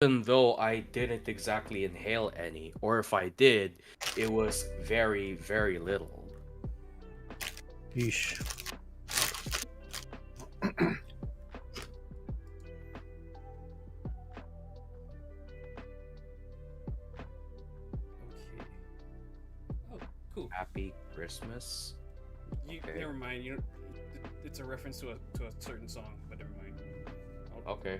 even though I didn't exactly inhale any, or if I did, it was very, very little. Yeesh. Okay. Oh, cool. Happy Christmas. Okay. Never mind. It's a reference to a certain song, but never mind. Okay.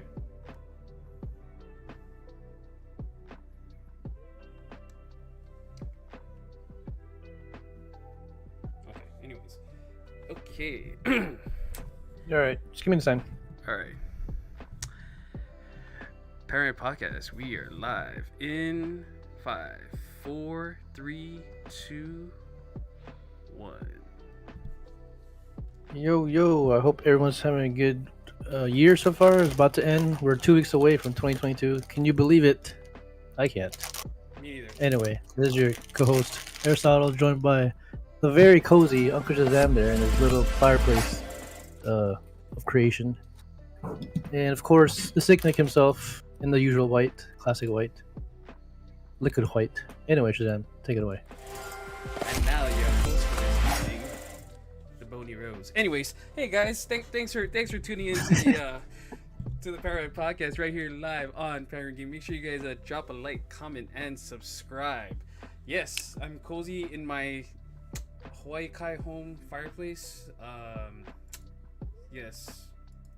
Okay. Anyways. Okay. All right, just give me the sign. All right. Panoramic Podcast. We are live in 5, 4, 3, 2, 1. Yo, I hope everyone's having a good year so far. It's about to end. We're 2 weeks away from 2022. Can you believe it? I can't. Me neither. Anyway, this is your co-host Aristotle, joined by the very cozy Uncle Shazam there in his little fireplace of creation, and of course the Sicknick himself in the usual white, classic white, liquid white. Anyway, Shazam, take it away. And now your host for this evening, the Bony Rose. Anyways, hey guys, thanks for tuning in to the Panoramic Podcast right here live on Panoramic Gaming. Make sure you guys drop a like, comment, and subscribe. Yes, I'm cozy in my Hawaii Kai home fireplace. Yes,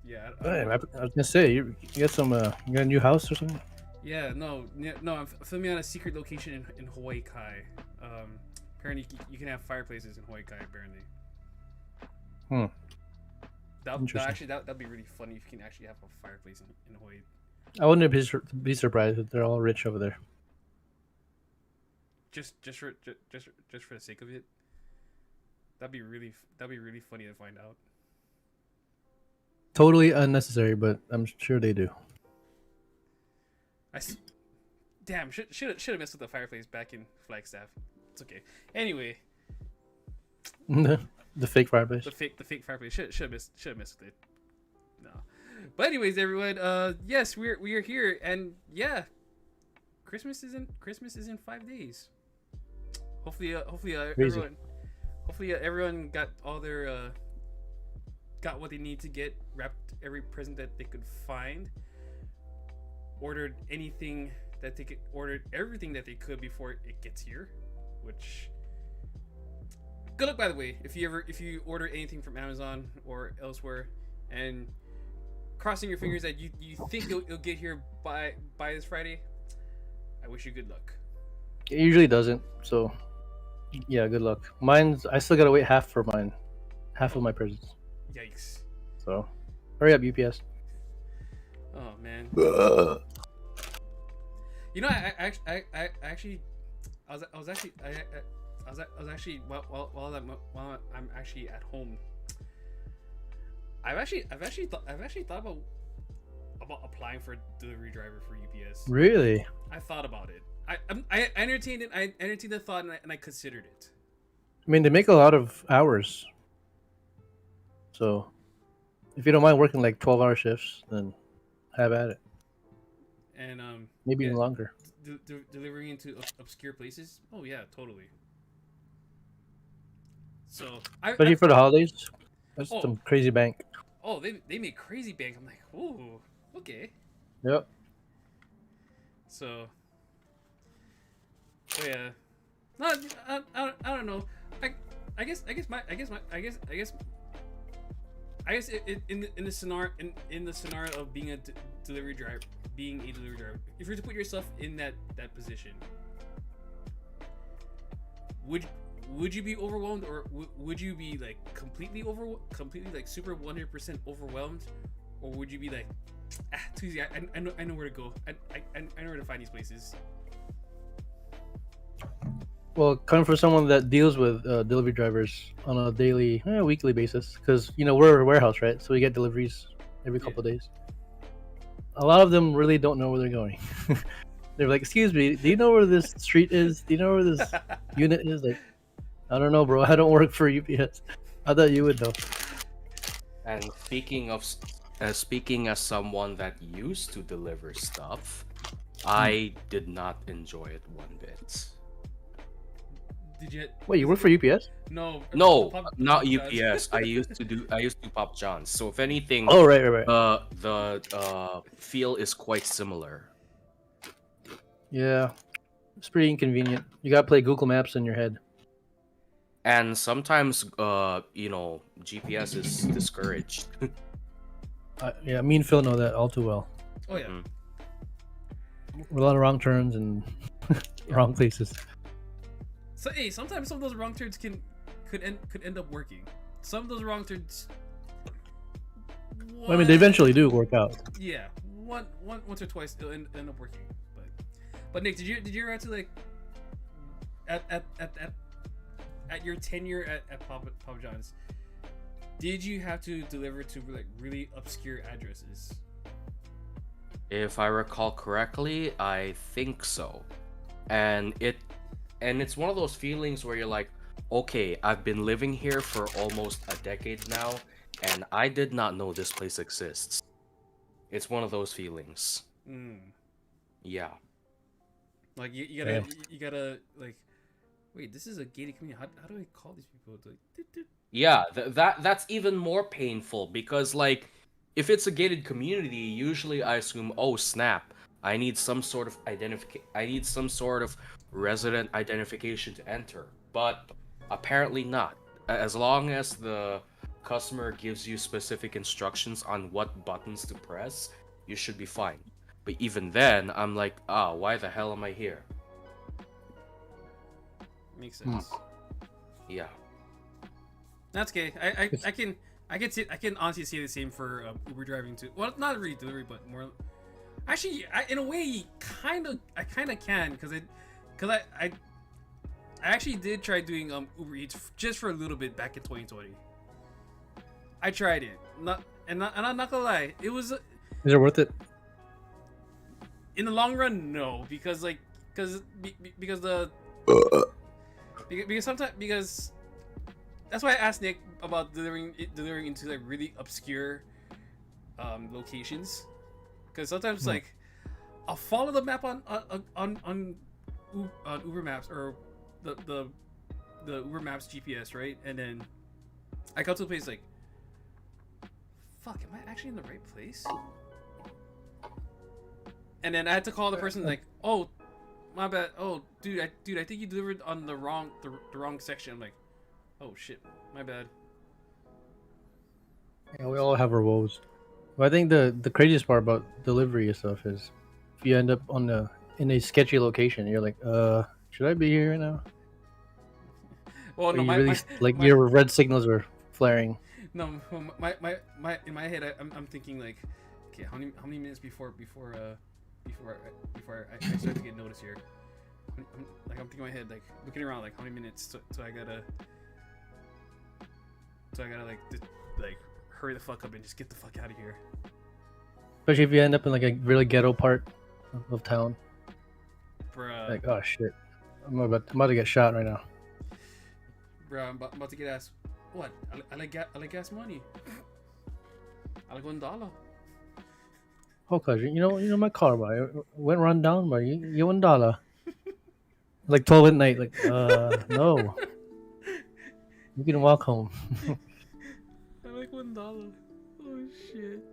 yeah. Hey, I was gonna say you got some you got a new house or something? Yeah, no. I'm filming on a secret location in Hawaii Kai. Apparently you can have fireplaces in Hawaii Kai. Apparently. That'd be really funny if you can actually have a fireplace in Hawaii. I wouldn't be surprised if they're all rich over there. Just for the sake of it. That'd be really funny to find out. Totally unnecessary, but I'm sure they do. Damn, should have messed with the fireplace back in Flagstaff. It's okay. Anyway, the fake fireplace. the fake fireplace should have messed with it. No, but anyways, everyone. Yes, we are here, and yeah, Christmas is in 5 days. Hopefully, everyone got all their got what they need to get, wrapped every present that they could find, ordered anything that they could, ordered everything that they could before it gets here, which good luck, by the way, if you order anything from Amazon or elsewhere, and crossing your fingers that you think it'll get here by this Friday. I wish you good luck. It usually doesn't, so yeah, good luck. I still gotta wait half of my presents. Yikes. So, hurry up, UPS. Oh man. You know, I actually while I'm actually at home, I've actually thought about applying for a delivery driver for UPS. Really? I thought about it. I entertained it. I entertained the thought, and I considered it. I mean, they make a lot of hours. So, if you don't mind working like 12-hour shifts, then have at it. And maybe even longer. Delivering into obscure places. Oh yeah, totally. So, especially for the holidays, that's some crazy bank. Oh, they make crazy bank. I'm like, ooh, okay. Yep. So yeah. No, I don't know. I guess in the scenario of being a delivery driver, if you're to put yourself in that position, would you be overwhelmed, or would you be like completely like super 100% overwhelmed, or would you be like, too easy, I know where to go, I know where to find these places? Well, coming from someone that deals with delivery drivers on a daily, weekly basis, because we're a warehouse, right? So we get deliveries every couple of days. A lot of them really don't know where they're going. They're like, "Excuse me, do you know where this street is? Do you know where this unit is?" Like, I don't know, bro. I don't work for UPS. I thought you would know. And speaking as someone that used to deliver stuff, I did not enjoy it one bit. Did you? Wait, you work for UPS? No. No, Pop not John's. UPS. I used to do Pop Johns. So if anything, Oh, right. the feel is quite similar. Yeah, it's pretty inconvenient. You gotta play Google Maps in your head. And sometimes, GPS is discouraged. Yeah, me and Phil know that all too well. Oh yeah. Mhm. A lot of wrong turns and wrong places. So hey, sometimes some of those wrong turns could end up working. Some of those wrong turns. I mean, they eventually do work out. Yeah, once or twice it'll end up working. But Nick, did you ever have to like at your tenure at Papa John's? Did you have to deliver to like really obscure addresses? If I recall correctly, I think so. And it's one of those feelings where you're like, okay, I've been living here for almost a decade now, and I did not know this place exists. It's one of those feelings. Yeah. Like you gotta like, wait, this is a gated community. How do I call these people? Like, Yeah, that's even more painful because like if it's a gated community, usually I assume, oh snap, I need some sort of resident identification to enter. But apparently not. As long as the customer gives you specific instructions on what buttons to press, you should be fine. But even then, I'm like, why the hell am I here? Makes sense. Yeah. That's okay. I can honestly say the same for Uber driving too. Well, not really delivery, but more. Actually, in a way, I kind of can because I actually did try doing Uber Eats just for a little bit back in 2020. I tried it. I'm not gonna lie. It was. Is it worth it? In the long run, no, because that's why I asked Nick about delivering into like really obscure locations, because sometimes like I'll follow the map on Uber Maps or the Uber Maps GPS, right, and then I come to a place like, fuck, am I actually in the right place? And then I had to call the person like, oh, my bad. Oh, dude, I think you delivered on the wrong section. I'm like, oh shit, my bad. Yeah, we all have our woes. But I think the craziest part about delivery and stuff is if you end up in a sketchy location, you're like, should I be here right now? Well, no, your red signals are flaring. No, my in my head, I'm thinking like, okay, how many minutes before I start to get noticed here? I'm thinking in my head, like looking around, like how many minutes so I gotta like hurry the fuck up and just get the fuck out of here. Especially if you end up in like a really ghetto part of town. Bruh. Like, oh shit, I'm about to get shot right now. Bruh, I'm about to get asked. What? I like gas money. I like $1. Oh, cause you know my car, boy, went run down, boy. You $1. Like 12 at night, like no. You can walk home. I like $1. Oh shit.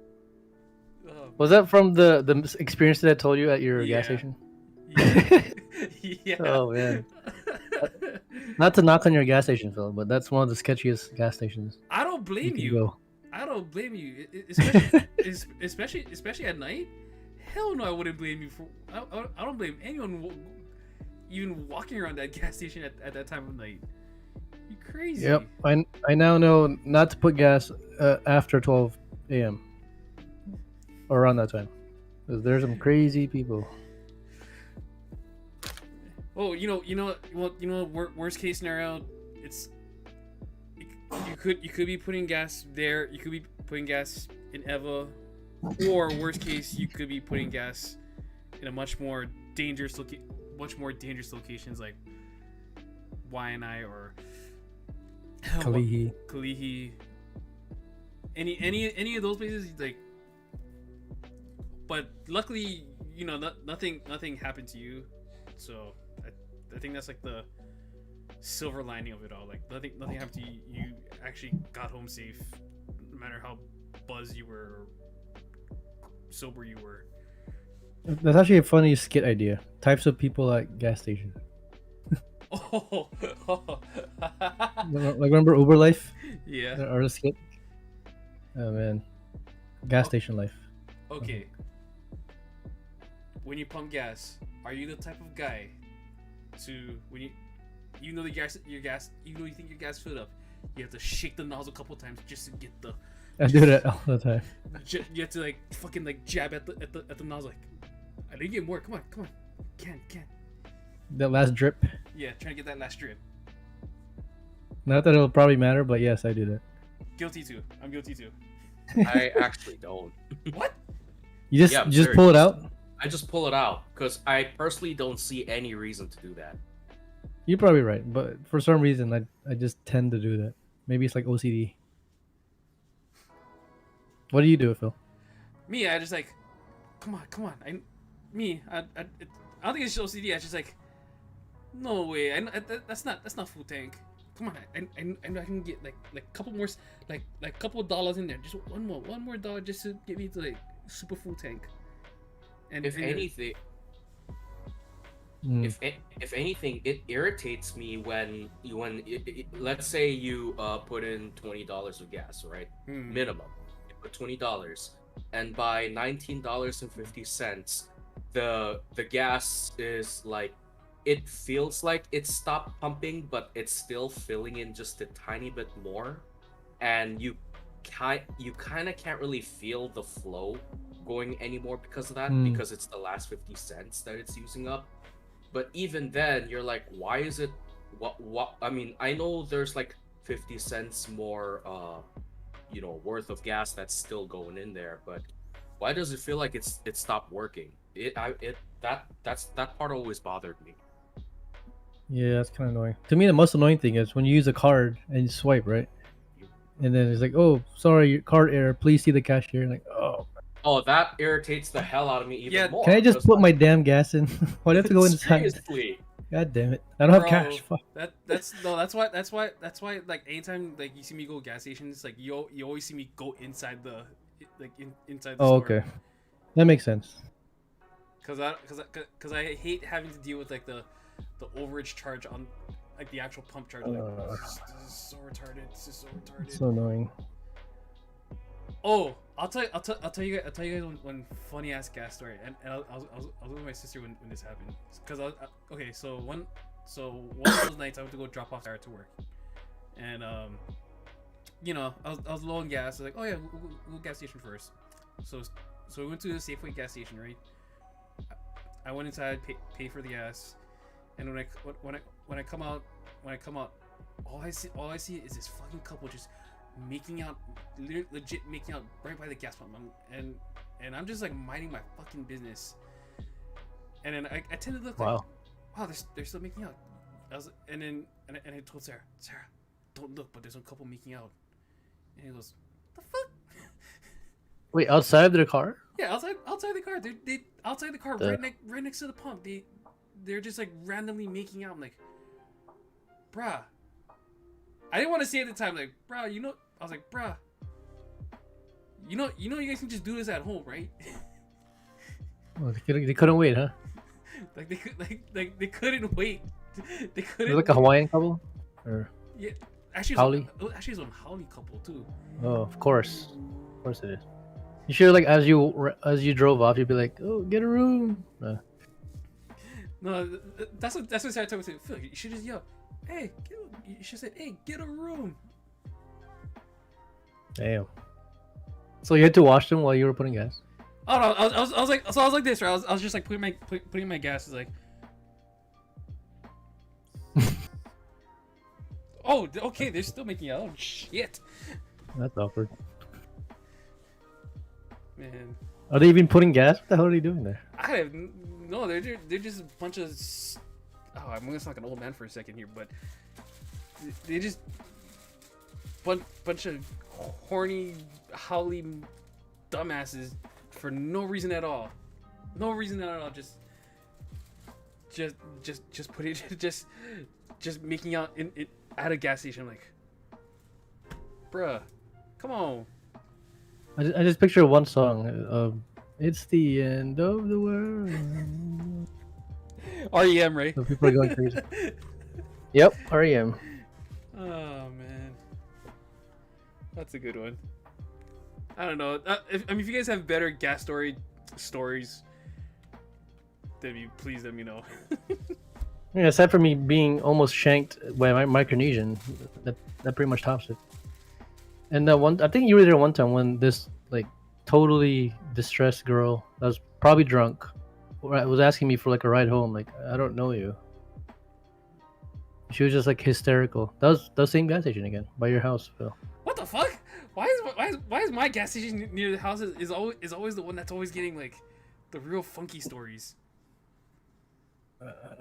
Was that from the experience that I told you at your gas station? Yeah. Yeah. Oh man. Not to knock on your gas station, Phil, but that's one of the sketchiest gas stations. I don't blame you. Go. I don't blame you, especially at night. Hell no, I wouldn't blame you for. I don't blame anyone even walking around that gas station at that time of night. You crazy? Yep, I now know not to put gas after 12 a.m. or around that time, because there's some crazy people. Oh, worst case scenario, you could be putting gas there. You could be putting gas in Eva, or worst case, you could be putting gas in a much more dangerous locations like Waianae or Kalihi. Any of those places, like but luckily, you know, nothing happened to you. So I think that's like the silver lining of it all. Like nothing happened to you. You actually got home safe, no matter how buzzed you were, or sober you were. That's actually a funny skit idea. Types of people at gas station. Oh, Like remember Uber Life? yeah. Or the skit? Oh man, gas station life. Okay. When you pump gas, are you the type of guy to when you know your gas, you know you think your gas filled up, you have to shake the nozzle a couple times just to get the. I do that all the time. You have to like fucking like jab at the nozzle like, I need to get more. Come on. Can. That last drip. Yeah, trying to get that last drip. Not that it'll probably matter, but yes, I do that. Guilty too. I'm guilty too. I actually don't. What? You just Yeah, you just very pull it easy. out. I just pull it out because I personally don't see any reason to do that. You're probably right, but for some reason, I just tend to do that. Maybe it's like OCD. What do you do, Phil? Me, I just like, come on. I don't think it's just OCD. I just like, no way. That's not full tank. Come on, I know I can get like couple more, like couple of dollars in there. Just one more dollar just to get me to like super full tank. And If anything, if anything, it irritates me when let's say you put in $20 of gas, right? Minimum. You put $20, and by $19.50, the gas is like, it feels like it stopped pumping, but it's still filling in just a tiny bit more, and you kind of can't really feel the flow going anymore because of that, because it's the last 50 cents that it's using up. But even then, you're like, why is it what I mean, I know there's like 50 cents more worth of gas that's still going in there, but why does it feel like it stopped working? That part always bothered me. Yeah, that's kind of annoying. To me, the most annoying thing is when you use a card and you swipe, right? And then it's like, oh, sorry, your card error. Please see the cashier. Like, Oh, that irritates the hell out of me even more. Can I just put my damn gas in? Why do I have to go inside? Seriously. God damn it! I don't have Bro, cash. Fuck. That's why like anytime like you see me go to gas stations, like you always see me go inside the inside the Oh, store. okay. That makes sense. Cause I hate having to deal with like the overage charge on like the actual pump charge. Like, this is so retarded. This is so retarded. It's so annoying. Oh, I'll tell you guys one funny ass gas story, and I was with my sister when this happened. Cause so one of those nights I went to go drop off Sarah to work, and I was low on gas. I was like, oh yeah, we'll gas station first. So we went to the Safeway gas station, right? I went inside, pay for the gas, and when I come out, all I see is this fucking couple just making out, legit making out right by the gas pump, and I'm just like minding my fucking business, and then I tend to look like, wow, they're still making out. And I told Sarah, don't look, but there's a couple making out, and he goes, the fuck? Wait, outside of their car? Yeah, outside the car. They outside the car, right next to the pump. They're just like randomly making out. I'm like, bruh. I didn't want to say at the time, like, bruh, I was like, bruh, you guys can just do this at home, right? Oh, they couldn't wait, huh? Like they couldn't wait. They couldn't. They're like a Hawaiian couple, or yeah, actually, it's an Howley couple too. Oh, of course it is. You should, like, as you drove off, you'd be like, oh, get a room. No, that's what Sarah told me. Phil, you should just yell, hey, you should say, hey, get a room. Damn. So you had to wash them while you were putting gas? Oh no, I was like this, right? I was just like putting my gas. Is like, oh, okay, they're still making out. Oh, shit. That's awkward. Man. Are they even putting gas? What the hell are they doing there? I have no. They're just a bunch of. Oh, I'm gonna sound like an old man for a second here, but they just bunch of horny, howly dumbasses for no reason at all. No reason at all. Just put it. Just making out in at a gas station. I'm like, bruh, come on. I just picture one song. It's the end of the world. REM, right? So people are going crazy. Yep, REM. Oh man, that's a good one. I don't know. If you guys have better gas stories, then please let me know. Yeah, aside from me being almost shanked by my Micronesian, that pretty much tops it. And I think you were there one time when this like totally distressed girl that was probably drunk was asking me for like a ride home. Like, I don't know you. She was just like hysterical. That was the same gas station again by your house, Phil. What the fuck? Why is my gas station near the house is always the one that's always getting like the real funky stories?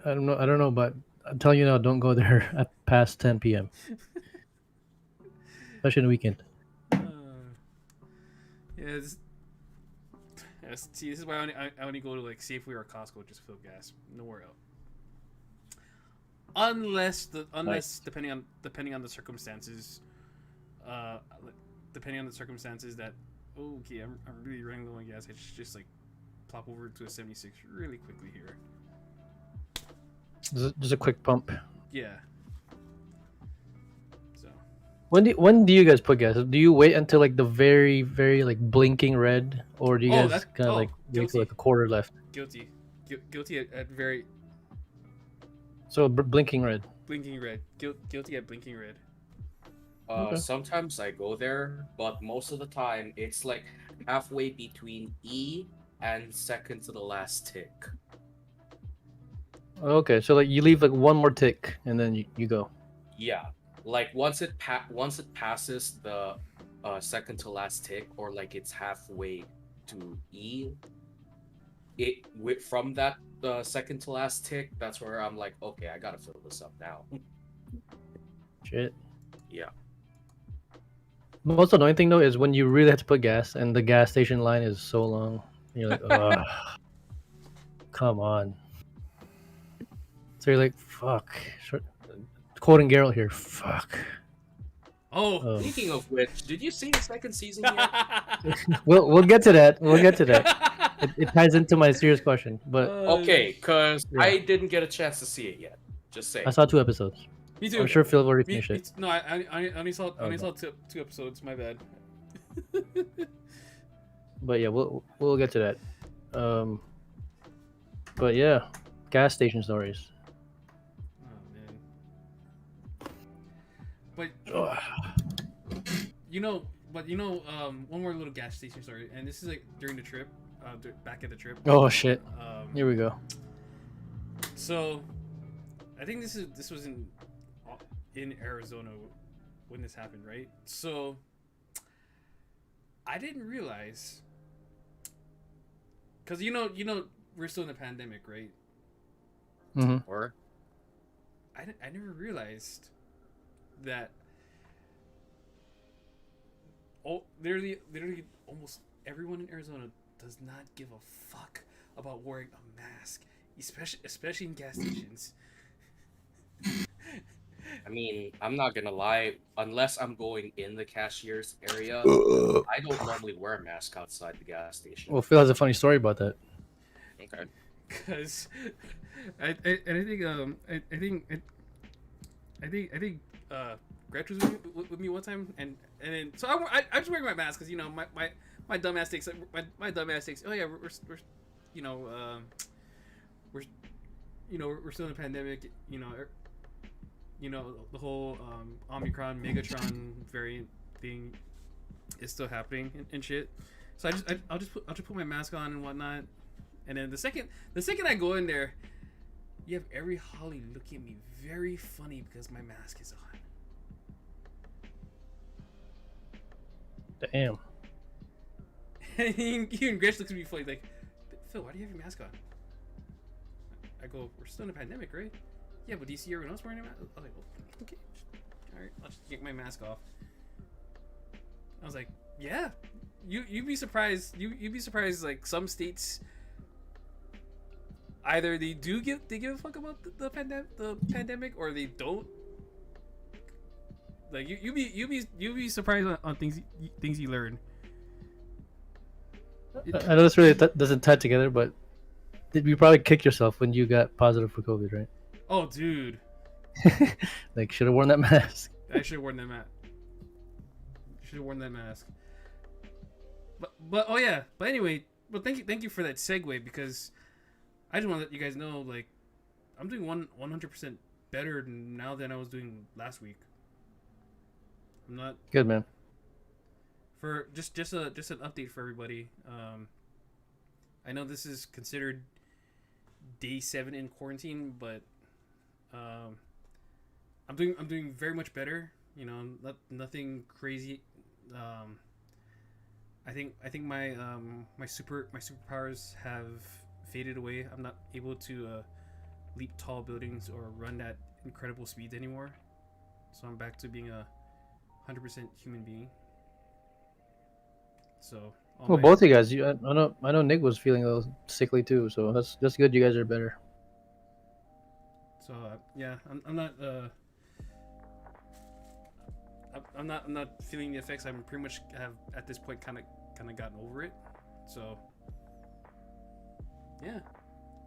I don't know, but I'm telling you now, don't go there at past 10 p.m. Especially on the weekend. Yeah, see, this is why I only go to like Safeway or Costco just to fill gas. Nowhere else. Unless depending on the circumstances, that okay, I'm really running low on gas. I should just like plop over to a 76 really quickly here. Just a quick pump. Yeah. So. When do you guys put gas? Do you wait until like the very like blinking red, or do you guys kind of like wait till like a quarter left? Guilty at very. So blinking red. Blinking red. Guilty at blinking red. Okay. Sometimes I go there, but most of the time it's like halfway between E and second to the last tick. Okay, so like you leave like one more tick and then you go. Yeah, like once it passes the second to last tick, or like it's halfway to E, from that second to last tick, that's where I'm like, okay, I gotta fill this up now. Shit. Yeah. The most annoying thing though is when you really have to put gas and the gas station line is so long. And you're like, ugh, come on. So you're like, fuck. Quoting Geralt here, fuck. Oh. Speaking of which, did you see the second season yet? We'll get to that. We'll get to that. It ties into my serious question, but Okay, because Yeah. I didn't get a chance to see it yet. Just saying. I saw 2 episodes. Me too. I'm sure Phil already finished it. No, I only saw Okay. two episodes. My bad. But yeah, we'll get to that. But yeah, gas station stories. Oh man. But one more little gas station story, and this is like during the trip, back at the trip. Oh shit! Here we go. So, I think this was in Arizona when this happened, right? So, I didn't realize, cause we're still in the pandemic, right? Mm-hmm. Or I never realized that. Oh, literally, almost everyone in Arizona does not give a fuck about wearing a mask, especially in gas stations. I mean, I'm not gonna lie. Unless I'm going in the cashier's area, I don't normally wear a mask outside the gas station. Well, Phil has a funny story about that. Okay. Because I think Gretch was with me one time, and then so I was wearing my mask because my dumbass thinks oh yeah we're still in a pandemic, the whole Omicron Megatron variant thing is still happening and shit. So I'll just put my mask on and whatnot, and then the second I go in there, you have every Holly looking at me very funny because my mask is on. Damn. And even Gretch looks at me funny, like, Phil, why do you have your mask on? I go, we're still in a pandemic, right? Yeah, but do you see everyone else wearing a mask? I was like, well, okay, all right, I'll just get my mask off. I was like, yeah, you'd be surprised. You'd be surprised. Like some states, either they give a fuck about the pandemic, or they don't. Like you'd be surprised on things you learn. I know this really doesn't tie together, but you probably kicked yourself when you got positive for COVID, right? Oh, dude. Like, should have worn that mask. I should have worn that mask. Should have worn that mask. But oh yeah. But anyway, well thank you for that segue, because I just want to let you guys know, like, I'm doing 100% better now than I was doing last week. I'm not Good, man. for just an update for everybody. I know this is considered day 7 in quarantine, but I'm doing very much better. You know, nothing crazy. I think my my superpowers have faded away. I'm not able to leap tall buildings or run at incredible speeds anymore. So I'm back to being a 100% human being. So Well, both of you guys. I know Nick was feeling a little sickly too, so that's good. You guys are better. So yeah, I'm not I'm not feeling the effects. I'm pretty much have at this point kind of gotten over it. So yeah,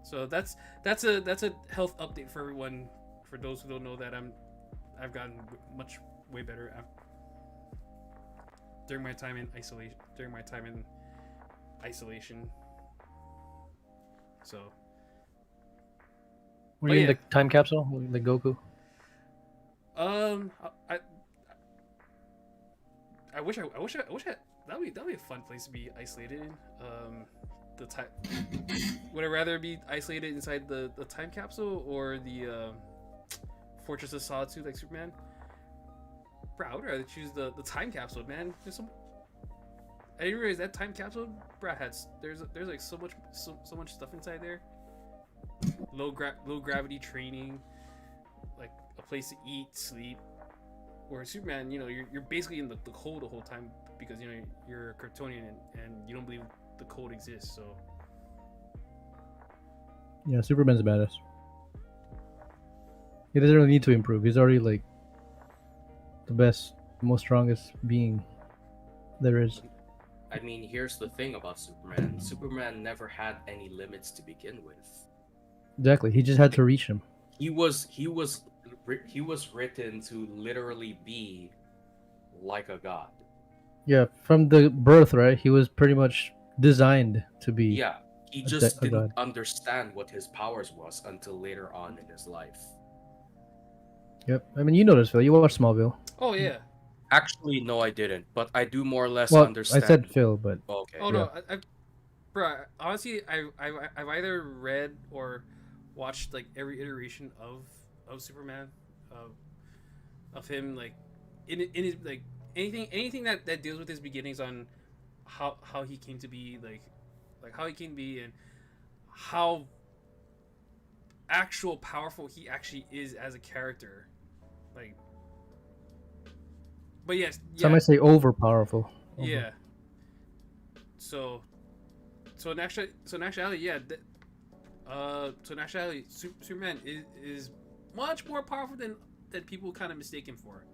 so that's a health update for everyone. For those who don't know that I've gotten way better during my time in isolation. So. Were you in the time capsule, like Goku? I wish that'd be a fun place to be isolated in. The time would I rather be isolated inside the time capsule or the Fortress of Solitude like Superman? Bro, I would rather choose the time capsule, man. I didn't realize that time capsule, bro, there's like so much stuff inside there. Low gravity training, like a place to eat, sleep. Where Superman, you know, you're basically in the cold the whole time because, you know, you're a Kryptonian and you don't believe the cold exists. So yeah, Superman's a badass. He doesn't really need to improve. He's already like the best, most strongest being there is. I mean, here's the thing about Superman. Superman never had any limits to begin with. Exactly. He just had to reach him. He was written to literally be like a god. Yeah, from the birth, right? He was pretty much designed to be. Yeah, he just didn't understand what his powers was until later on in his life. Yep. I mean, you noticed, Phil. You watched Smallville. oh yeah. Actually, no, I didn't. But I do more or less Well, understand. I said Phil, but Okay. Oh no, bro. Honestly, I've either read or watched like every iteration of Superman, of him, like in his like anything that deals with his beginnings on how he came to be, like how he came to be and how actual powerful he actually is as a character, like. But yes, yeah. some might say over powerful. Yeah. So in actuality, yeah. So in actuality, Superman is much more powerful than people kind of mistake him for.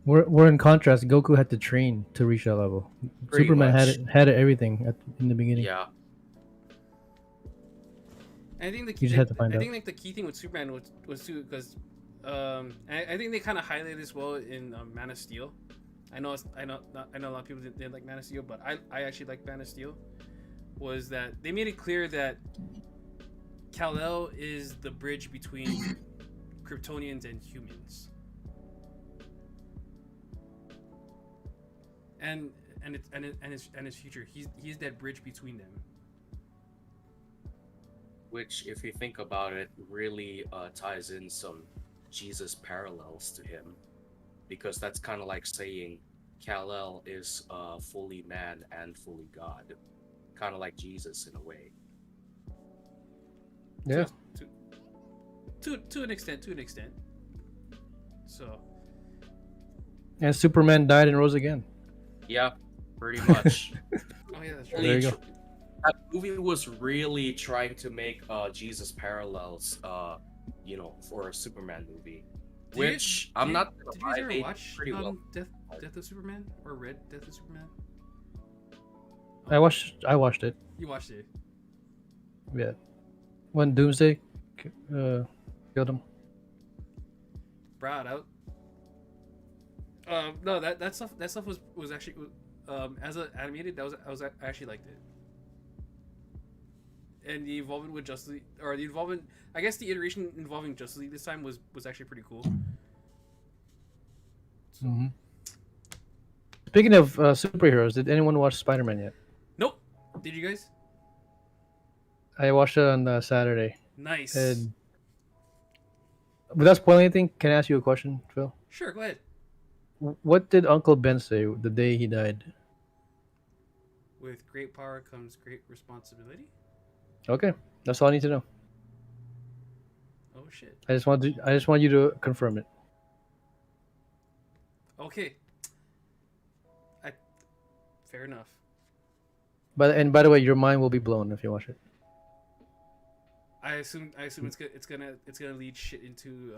We're in contrast. Goku had to train to reach that level. Pretty Superman much. had everything in the beginning. Yeah. And I think You just had to find out. like the key thing with Superman was too, because I think they kind of highlighted this well in Man of Steel. I know a lot of people didn't like Man of Steel, but I actually like Man of Steel. Was that they made it clear that Kal-El is the bridge between Kryptonians and humans, and his future. He's that bridge between them. Which, if you think about it, really ties in some Jesus parallels to him, because that's kind of like saying Kal-El is fully man and fully God, kind of like Jesus in a way. Yeah. To an extent. So. And Superman died and rose again. Yeah. pretty much. Oh yeah, that's There right. you go. That movie was really trying to make Jesus parallels, for a Superman movie, which I'm not gonna Did you guys lie, ever they did watch pretty well. Death of Superman or Red Death of Superman? I watched it. You watched it. Yeah. When Doomsday killed him. Brought out. No, that stuff was actually as an animated I actually liked it. And the involvement with Justice League, or the involvement, I guess the iteration involving Justice League this time was actually pretty cool. So, Mm-hmm. Speaking of superheroes, did anyone watch Spider-Man yet? Nope. Did you guys? I watched it on Saturday. Nice. And without spoiling anything, can I ask you a question, Phil? Sure, go ahead. What did Uncle Ben say the day he died? With great power comes great responsibility. Okay, that's all I need to know. Oh shit. I just want you to confirm it. Okay. Fair enough. But by the way, your mind will be blown if you watch it. I assume it's gonna lead shit into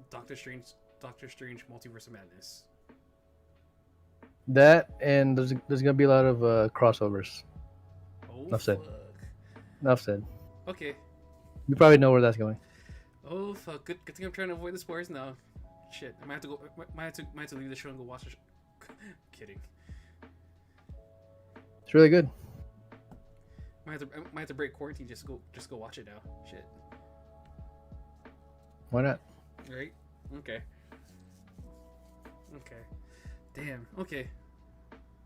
Doctor Strange Multiverse of Madness. That and there's gonna be a lot of crossovers. Oh Enough said. fuck. Enough said. Okay. You probably know where that's going. Oh fuck. Good thing I'm trying to avoid the spoilers now. Shit. I might have to leave the show and go watch the show. Kidding. It's really good. Might have to break quarantine just go watch it now. Shit. Why not? Right? Okay. Damn. Okay.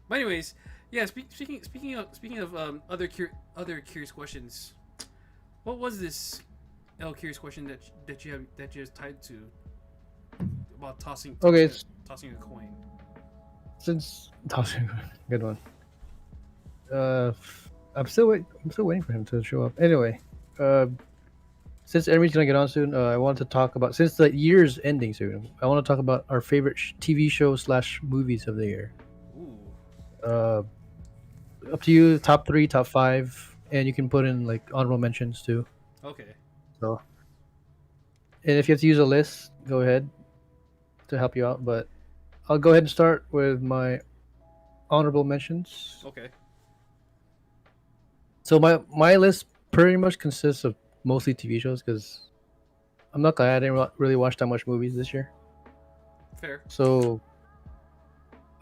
But anyways, yeah. Speaking of other curious questions, what was this curious question that you have tied to about tossing a coin? Since tossing, good one. I'm still waiting for him to show up. Anyway, since everybody's gonna get on soon, I wanted to talk about, since the year's ending soon, I want to talk about our favorite TV shows / movies of the year. Ooh. Up to you, top 3, top 5, and you can put in like honorable mentions too. Okay. So, and if you have to use a list, go ahead to help you out. But I'll go ahead and start with my honorable mentions. Okay. So my list pretty much consists of mostly TV shows because I'm not gonna lie, I didn't really watch that much movies this year. Fair. So,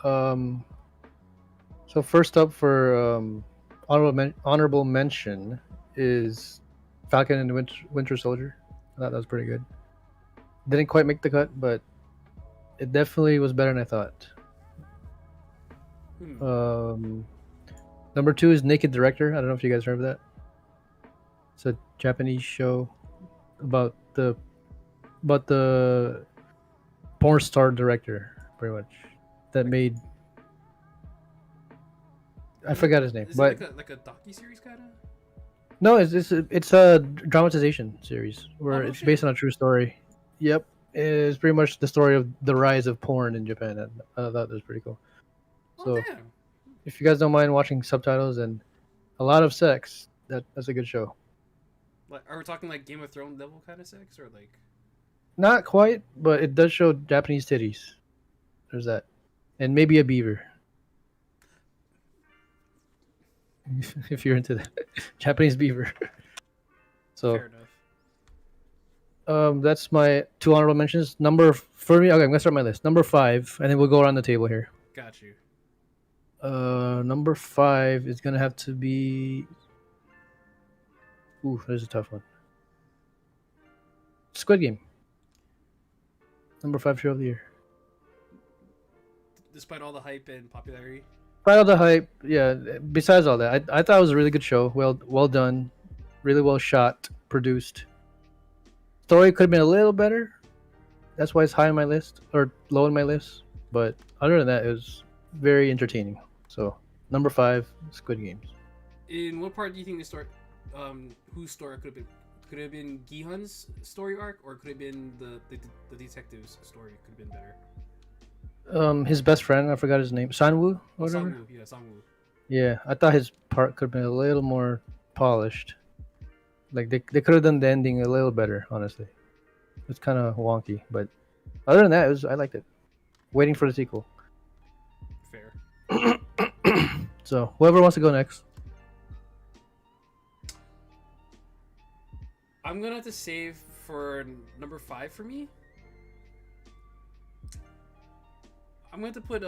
so first up for honorable mention is Falcon and the Winter Soldier. I thought that was pretty good. Didn't quite make the cut, but it definitely was better than I thought. Number 2 is Naked Director. I don't know if you guys heard of that. It's a Japanese show about the porn star director, pretty much, that made. I forgot his name, Is but it like a docu-series kind of? no, it's a dramatization series where no it's shit. based on a true story. Yep, it's pretty much the story of the rise of porn in Japan. And I thought that was pretty cool. So, Damn. if you guys don't mind watching subtitles and a lot of sex, that's a good show. Like, are we talking like Game of Thrones level kind of sex, or like? Not quite, but it does show Japanese titties. There's that, and maybe a beaver. If you're into that, Japanese beaver. So, Fair enough. that's my 2 honorable mentions. For me, okay, I'm gonna start my list. Number 5, and then we'll go around the table here. Got you. Number 5 is gonna have to be. Ooh, there's a tough one. Squid Game. Number 5 show of the year. Despite all the hype and popularity. Despite all the hype, yeah. Besides all that, I thought it was a really good show. Well done, really well shot, produced. Story could have been a little better. That's why it's high on my list or low on my list. But other than that, it was very entertaining. So number 5, Squid Games. In what part do you think the story, whose story could have been? Could it have been Gi-hun's story arc, or could it have been the detective's story? Could have been better. His best friend, I forgot his name, Sanwoo or whatever. Sangwoo, yeah, Sangwoo. Yeah, I thought his part could have been a little more polished. Like they could have done the ending a little better, honestly. It's kind of wonky, but other than that, I liked it. Waiting for the sequel. Fair. So whoever wants to go next. I'm gonna have to save for number 5 for me. I'm going to put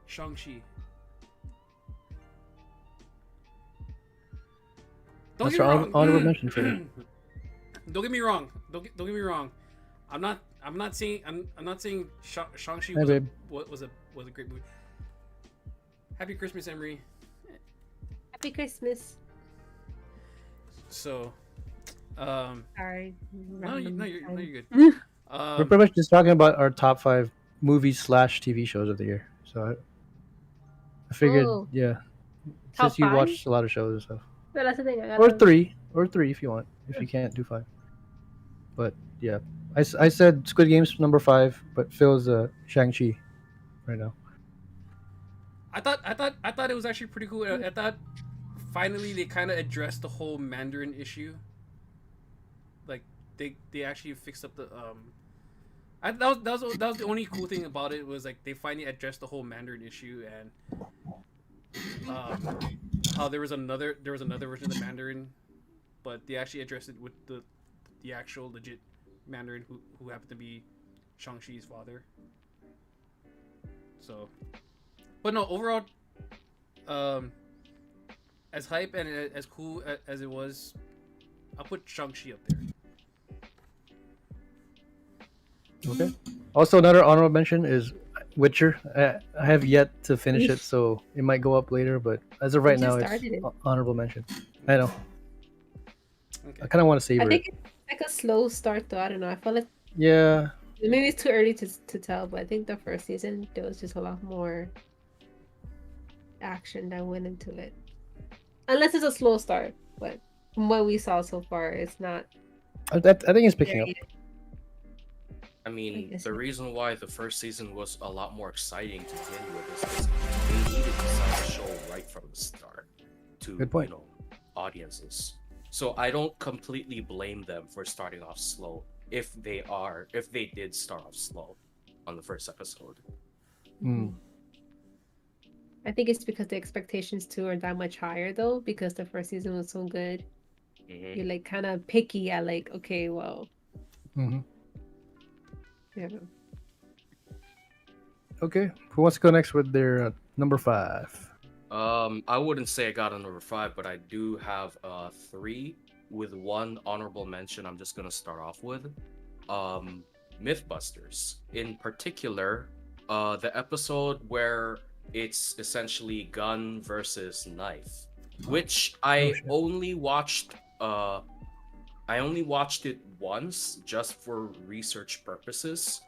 Shang-Chi. That's your honorable mention for me. Don't get me wrong. Don't get me wrong. I'm not saying Shang-Chi Hey, babe. was a great movie. Happy Christmas, Emery. Happy Christmas. So, Sorry. no, you're good. We're pretty much just talking about our top 5 movies / TV shows of the year. So I figured, Oh. yeah, Top since you 5? watched a lot of shows and stuff, Well, that's the thing. I or gotta... 3 if you want, if you can't do 5. But yeah, I said Squid Game's number 5, but Phil's Shang-Chi right now. I thought it was actually pretty cool. I thought finally they kind of addressed the whole Mandarin issue. Like they actually fixed up the that was the only cool thing about it, was like they finally addressed the whole Mandarin issue, and how there was another version of the Mandarin, but they actually addressed it with the actual legit Mandarin who happened to be Shang-Chi's father. So, but no, overall, as hype and as cool as it was, I'll put Shang-Chi up there. Okay. Also, another honorable mention is Witcher. I have yet to finish it, so it might go up later. But as of right You now, just it's started it. honorable mention. I know. Okay. I kind of want to savor I think it. it's like a slow start, though. I don't know. I felt like Yeah. maybe it's too early to tell, but I think the first season there was just a lot more action that went into it. Unless it's a slow start, but from what we saw so far, it's not. I think it's picking up. there yet. I mean, guess the so. reason why the first season was a lot more exciting to begin with is because they needed to sell the show right from the start to Good point. audiences. So I don't completely blame them for starting off slow if they did start off slow on the first episode. Mm. I think it's because the expectations too are that much higher, though, because the first season was so good. Mhm. You're like kind of picky at like, okay, well, Hmm. yeah. Okay. Who wants to go next with their number 5? I wouldn't say I got a number 5, but I do have 3 with one honorable mention. I'm just gonna start off with Mythbusters. In particular, the episode where it's essentially gun versus knife, which I shit. only watched it once just for research purposes,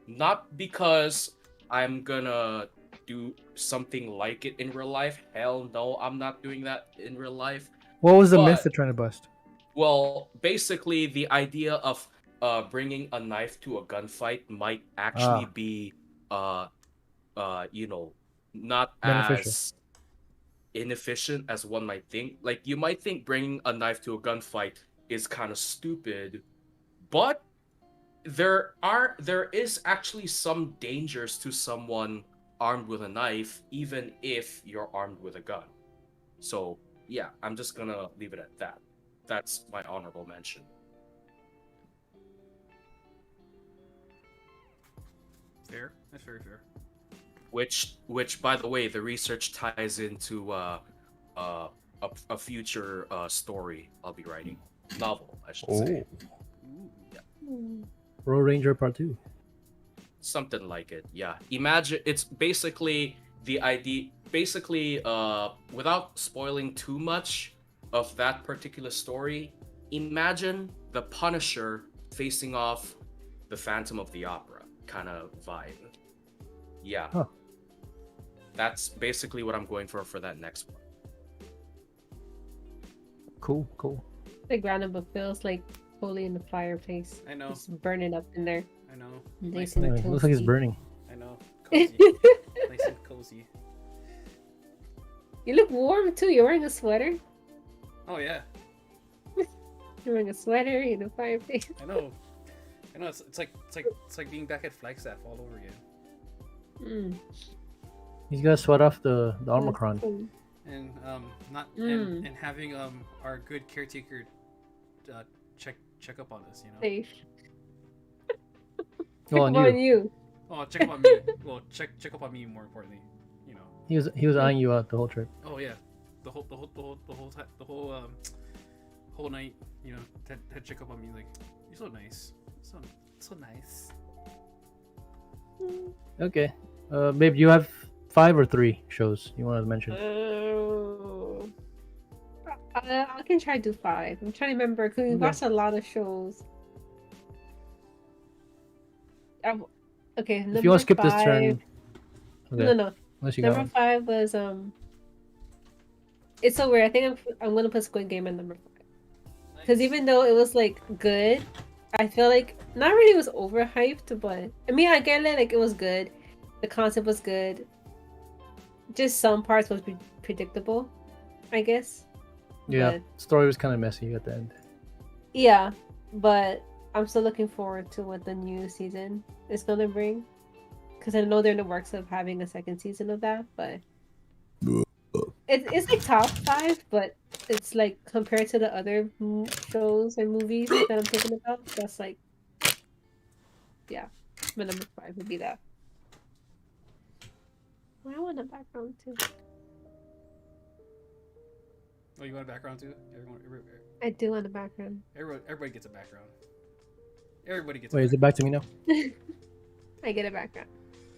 not because I'm gonna do something like it in real life. Hell no, I'm not doing that in real life. What was the myth But- they're trying to bust? Well, basically, the idea of bringing a knife to a gunfight might actually be, not Beneficial. as inefficient as one might think. Like, you might think bringing a knife to a gunfight is kind of stupid, but there is actually some dangers to someone armed with a knife, even if you're armed with a gun. So yeah, I'm just gonna leave it at that. That's my honorable mention. Fair. That's very fair. Which by the way, the research ties into a future story I'll be writing. Novel, I should say. Ooh. Road Ranger Part 2. Something like it, yeah. Imagine it's basically the idea. Basically, without spoiling too much of that particular story, imagine the Punisher facing off the Phantom of the Opera kind of vibe. Yeah. Huh. That's basically what I'm going for that next one. Cool. Like random, but feels like totally in the fireplace. I know. It's burning up in there. I know. Nice Anyway, and it looks like it's toasty. burning. I know. Cozy. Nice and cozy. You look warm too. You're wearing a sweater. Oh yeah. You're wearing a sweater in a fireplace. I know. I know. It's like being back at Flagstaff all over again. Mm. He's got to sweat off the Omicron. And and having our good caretaker check up on us, you know. Safe. Well, on on you. you. Oh, check up on me. Well, check up on me more importantly, you know. He was eyeing you out the whole trip. Oh yeah, the whole night, you know, had check up on me like, you're so nice, so nice. Okay. Babe, you have 5 or 3 shows you wanted to mention? I can try to do 5. I'm trying to remember because we Okay. watched a lot of shows. Okay, If you want to skip this turn, okay. No. Unless you got Number one. 5 was It's so weird. I think I'm gonna put Squid Game at number 5 because even though it was like good, I feel like not really was overhyped, but I mean I get it. Like it was good, the concept was good. Just some parts was predictable, I guess. Yeah, But, story was kind of messy at the end. yeah, but I'm still looking forward to what the new season is gonna bring. Because I know they're in the works of having a second season of that, but it's like top 5, but it's like compared to the other shows and movies that I'm thinking about, that's like, yeah, my number 5 would be that. I want a background too. Oh, you want a background too? I do want a background. Everybody gets a background. Everybody gets. Wait, is it back to me now? I get a background.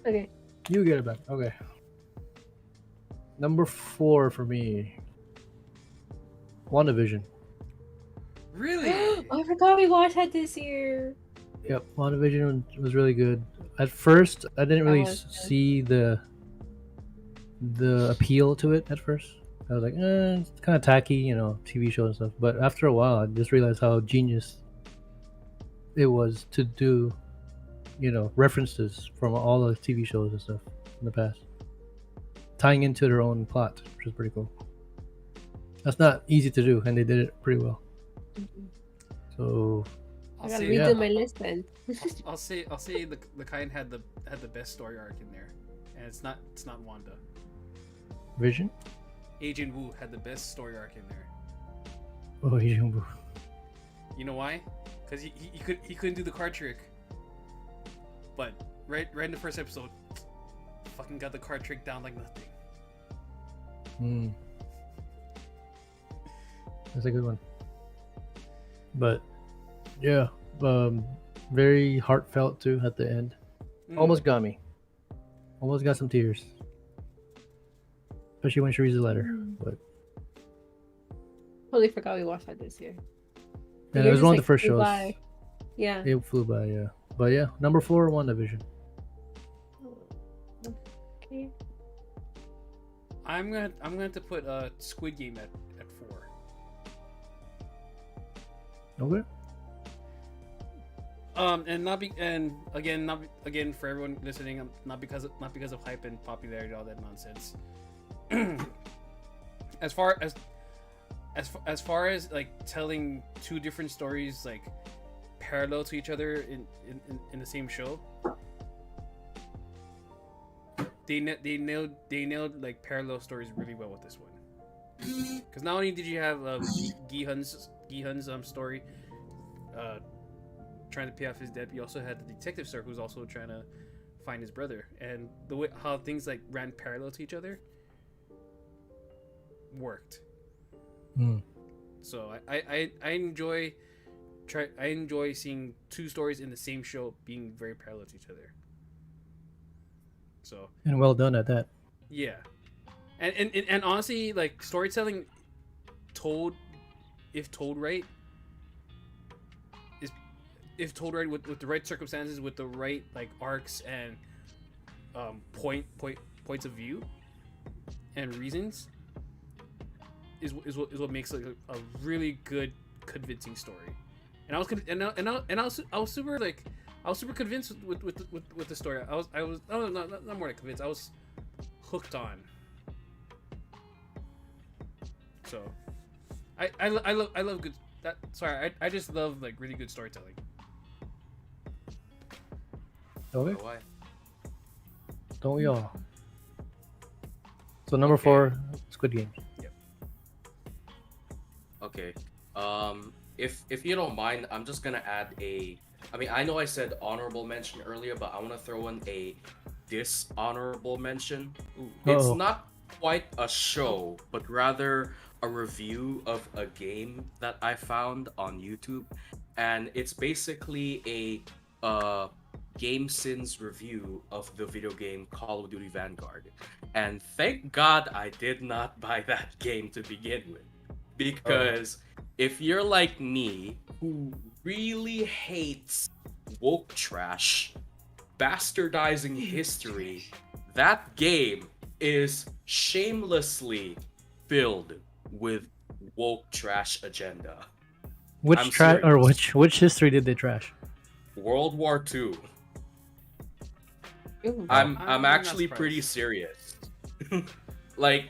Okay. You get it back. Okay. Number 4 for me. WandaVision. Really? Oh, I forgot we watched that this year. Yep, WandaVision was really good. At first, I didn't really was good. see the appeal to it at first. I was like, it's kind of tacky, you know, TV show and stuff. But after a while, I just realized how genius it was to do, you know, references from all the TV shows and stuff in the past, tying into their own plot, which is pretty cool. That's not easy to do, and they did it pretty well. So I gotta say, redo yeah. my list then. I'll say the kind had the best story arc in there, and it's not Wanda. Vision. Agent Wu had the best story arc in there. Oh, Yijimbu. You know why? Because he couldn't do the card trick. But right in the first episode, fucking got the card trick down like nothing. That's a good one. But yeah, very heartfelt too at the end. Almost got me. Almost got some tears. Especially when she reads the letter. But Totally forgot we watched that this year. and it was one of the first flew shows. by. Yeah. It flew by, yeah. But yeah, number 4, WandaVision. Okay. I'm gonna have to put Squid Game at 4. Okay. And again for everyone listening, not because of hype and popularity and all that nonsense. as far as like telling 2 different stories like parallel to each other in the same show, they nailed like parallel stories really well with this one. Because not only did you have Gi-hun's story trying to pay off his debt, you also had the detective sir who's also trying to find his brother, and the way how things like ran parallel to each other worked. So I enjoy seeing 2 stories in the same show being very parallel to each other. So And well done at that. yeah, and honestly, like storytelling if told right with the right circumstances, with the right like arcs and points of view and reasons, is what makes like a really good, convincing story. And I was super like I was super convinced with the story. I was no, not more than convinced. I was hooked on. So, I love good. I just love like really good storytelling. Okay. Why? Don't we all? So number Okay. 4, Squid Games. Okay. If you don't mind, I'm just gonna add a. I mean, I know I said honorable mention earlier, but I want to throw in a dishonorable mention. Ooh. It's Uh-oh. not quite a show, but rather a review of a game that I found on YouTube, and it's basically a GameSins review of the video game Call of Duty Vanguard. And thank God I did not buy that game to begin with, because if you're like me, who really hates woke trash, bastardizing history, that game is shamelessly filled with woke trash agenda. Which I'm trash or serious. which history did they trash? World War II. Ooh. I'm I'm not actually pretty surprised. serious. Like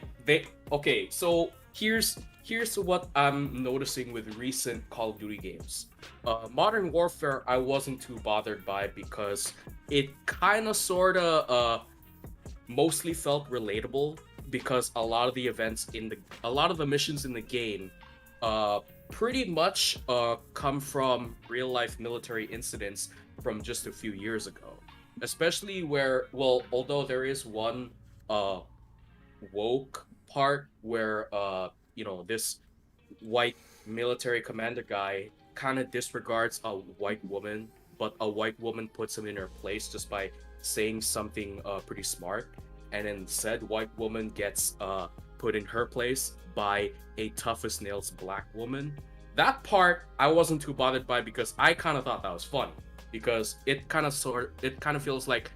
okay, so here's what I'm noticing with recent Call of Duty games. Modern Warfare I wasn't too bothered by because it kind of sorta mostly felt relatable, because a lot of the missions in the game pretty much come from real life military incidents from just a few years ago. Especially where, well, although there is one woke part where this white military commander guy kind of disregards a white woman, but a white woman puts him in her place just by saying something pretty smart, and then said white woman gets put in her place by a tough as nails black woman. That part I wasn't too bothered by because I kind of thought that was funny, because it kind of feels like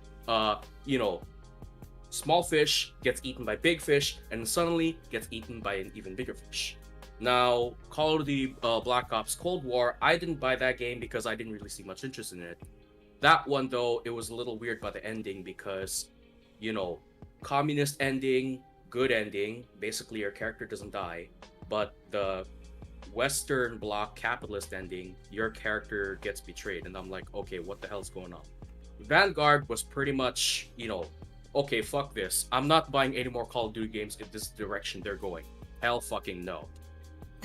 small fish gets eaten by big fish and suddenly gets eaten by an even bigger fish. Now, Call of Duty Black Ops Cold War, I didn't buy that game because I didn't really see much interest in it. That one, though, it was a little weird by the ending because, communist ending, good ending, basically your character doesn't die, but the Western Bloc capitalist ending, your character gets betrayed, and I'm like, okay, what the hell's going on? Vanguard was pretty much, okay, fuck this. I'm not buying any more Call of Duty games if this is the direction they're going. Hell fucking no.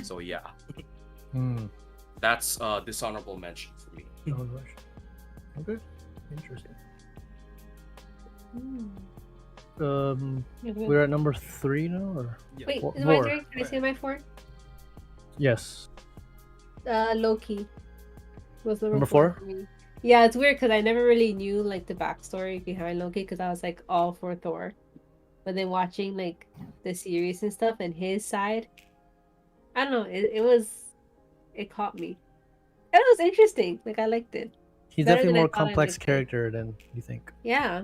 So yeah, that's dishonorable mention for me. Oh gosh. Okay. Interesting. We're at number 3 now, or Yeah. Wait, Four- is my four. turn? Can I say my 4? yes. Loki was Number 4? for me. Yeah, it's weird because I never really knew like the backstory behind Loki, because I was like all for Thor, but then watching like the series and stuff and his side, I don't know, it caught me. And it was interesting. Like I liked it. He's Better definitely than I more thought I complex liked it. character than you think. Yeah,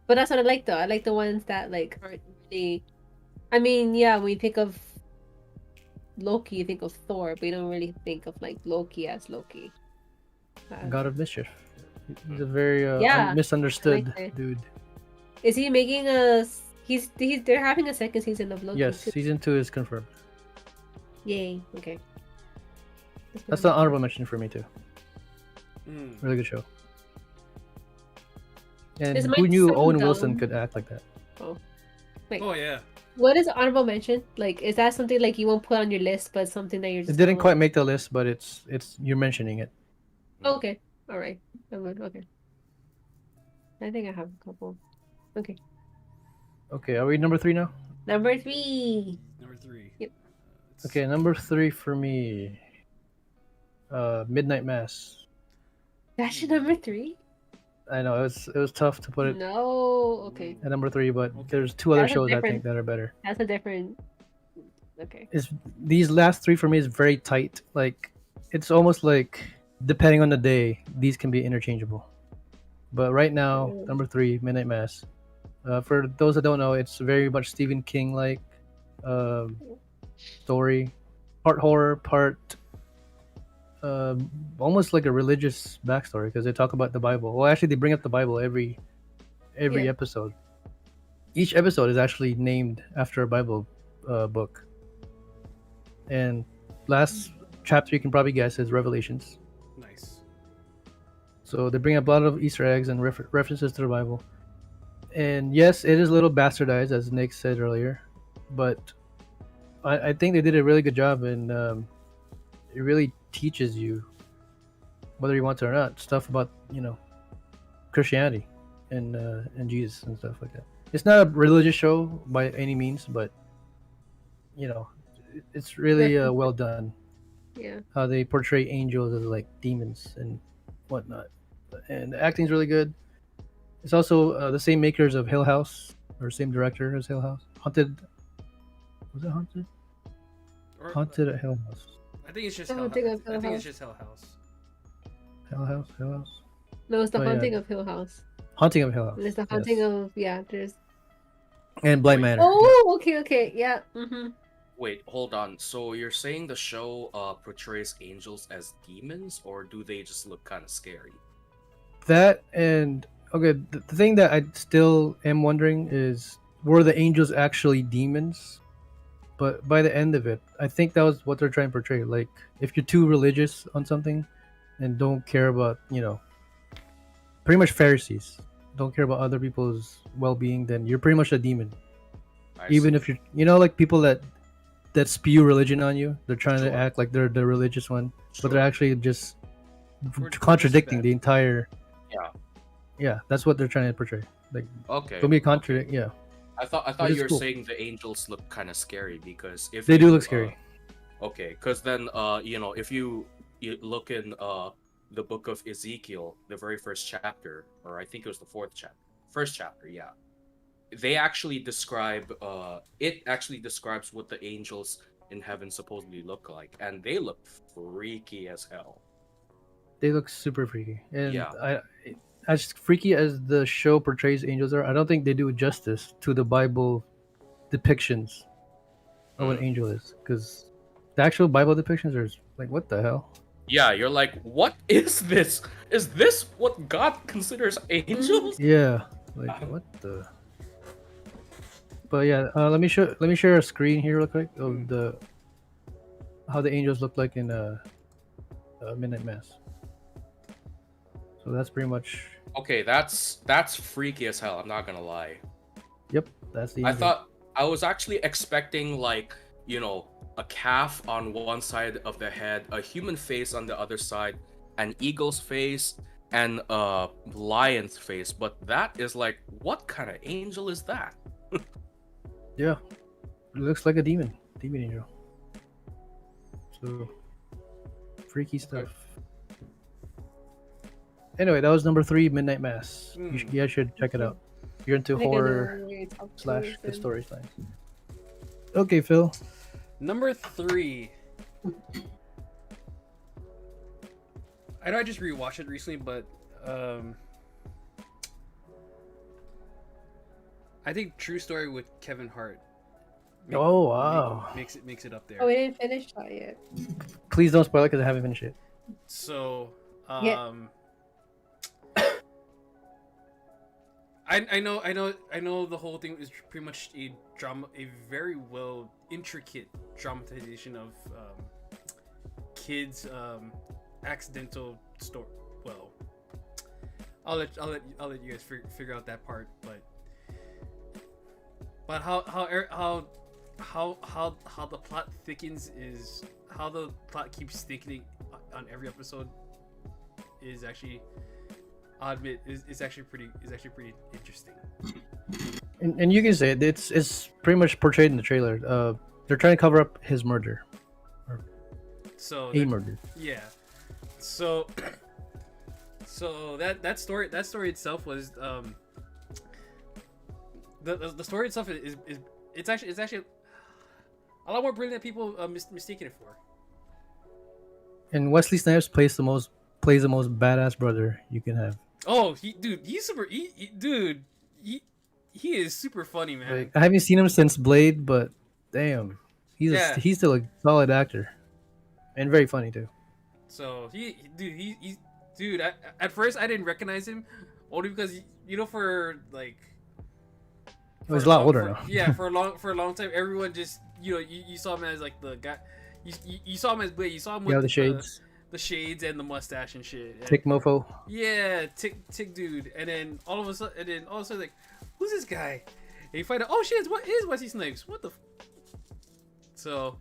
but that's what I like though. I like the ones that like aren't really. I mean, yeah, when you think of Loki, you think of Thor, but you don't really think of like Loki as Loki. God of Mischief. He's a very Yeah, misunderstood I like it. dude. Is he making a? They're having a second season of Loki. Yes, too. season 2 is confirmed. Yay. Okay. That's an honorable mention for me too. Mm. Really good show. And This who might knew sound Owen dumb. Wilson could act like that? Wait. Oh yeah. What is honorable mention? Like, is that something like you won't put on your list, but something that you're It just didn't gonna- quite make the list, but it's you're mentioning it. Oh, okay. All right. I'm good. Okay. I think I have a couple. Okay. Okay, are we number 3 now? Number 3. Number 3. Yep. Okay, number 3 for me. Midnight Mass. That's your number 3? I know it was tough to put it No. Okay. at number 3, but Okay. there's 2 other That's a shows I different- think that are better. That's a different. Okay. These last 3 for me is very tight. Like it's almost like depending on the day, these can be interchangeable. But right now, Mm. number 3, Midnight Mass. For those that don't know, it's very much Stephen King like story, part horror, part uh, almost like a religious backstory because they talk about the Bible. Well, actually, they bring up the Bible every Yeah. episode. Each episode is actually named after a Bible book. And last chapter you can probably guess is Revelations. Nice. So they bring up a lot of Easter eggs and references to the Bible. And yes, it is a little bastardized, as Nick said earlier, but I think they did a really good job, and it really teaches you, whether you want to or not, stuff about Christianity and Jesus and stuff like that. It's not a religious show by any means, but it's really well done. Yeah. How they portray angels as like demons and whatnot, and the acting's really good. It's also the same makers of Hill House, or same director as Hill House. Haunted. Was it Haunted? Or, Haunted at Hill House. I think it's just The Hell Haunting House. of Hill I think House. it's just Hell House. Hill House. Hill House. No, it's the Oh, yeah. Haunting of Hill House. Haunting of Hill House. There's the Haunting yes. of there's. And Blind Wait. Manor. Oh, okay, yeah. Mm-hmm. Wait, hold on. So you're saying the show portrays angels as demons, or do they just look kind of scary? That and okay, the thing that I still am wondering is, were the angels actually demons? But by the end of it, I think that was what they're trying to portray. Like, if you're too religious on something and don't care about, pretty much Pharisees, don't care about other people's well-being, then you're pretty much a demon. Even if you're, like people that spew religion on you, they're trying to Sure. act like they're the religious one, but they're actually just We're just contradicting bad. the entire. Yeah. Yeah, that's what they're trying to portray. Like, Okay. don't be a contradict. Yeah, I thought Which is you were cool. saying the angels look kind of scary because if they you, do look scary. Okay, because then if you look in the book of Ezekiel, the very first chapter, or I think it was the first chapter, yeah. They actually describe it actually describes what the angels in heaven supposedly look like, and they look freaky as hell. They look super freaky, and Yeah. as freaky as the show portrays angels are, I don't think they do justice to the Bible depictions of what an angel is, because the actual Bible depictions are like, what the hell? Yeah, you're like, what is this? Is this what God considers angels? Yeah, like what the. But yeah, let me share a screen here real quick of how the angels look like in Midnight Mass. So that's pretty much. Okay, that's freaky as hell. I'm not gonna lie. Yep, that's the. I was actually expecting like a calf on one side of the head, a human face on the other side, an eagle's face, and a lion's face. But that is like, what kind of angel is that? Yeah, it looks like a demon angel. So freaky stuff. Anyway, that was number 3, Midnight Mass. You guys should check it out. If you're into horror / good storylines. Okay, Phil. Number 3. I know I just rewatched it recently, but I think True Story with Kevin Hart. Oh wow! Makes it up there. Oh, we didn't finish that yet. Please don't spoil it because I haven't finished it. So, Yeah. I know the whole thing is pretty much a very well intricate dramatization of kids' accidental story. Well, I'll let you guys figure out that part, but how the plot thickens is how the plot keeps thickening on every episode is actually, I'll admit, is actually pretty interesting. And you can say it, it's pretty much portrayed in the trailer. They're trying to cover up his murder. So a murder. Yeah. So that story itself was the story itself is it's actually a lot more brilliant than people mistaken it for. And Wesley Snipes plays the most badass brother you can have. Oh, he's super. He is super funny, man. Like, I haven't seen him since Blade, but damn, he's still a solid actor, and very funny too. So dude. At first, I didn't recognize him, only because for like. Oh, he's a lot older now. Yeah, for a long time, everyone just you saw him as like the guy. You saw him as you saw him with the shades, the shades and the mustache and shit. And, tick mofo. Yeah, tick dude. And then all of a sudden, like, who's this guy? And you find out, oh shit, what is Wesley Snipes? What the? So,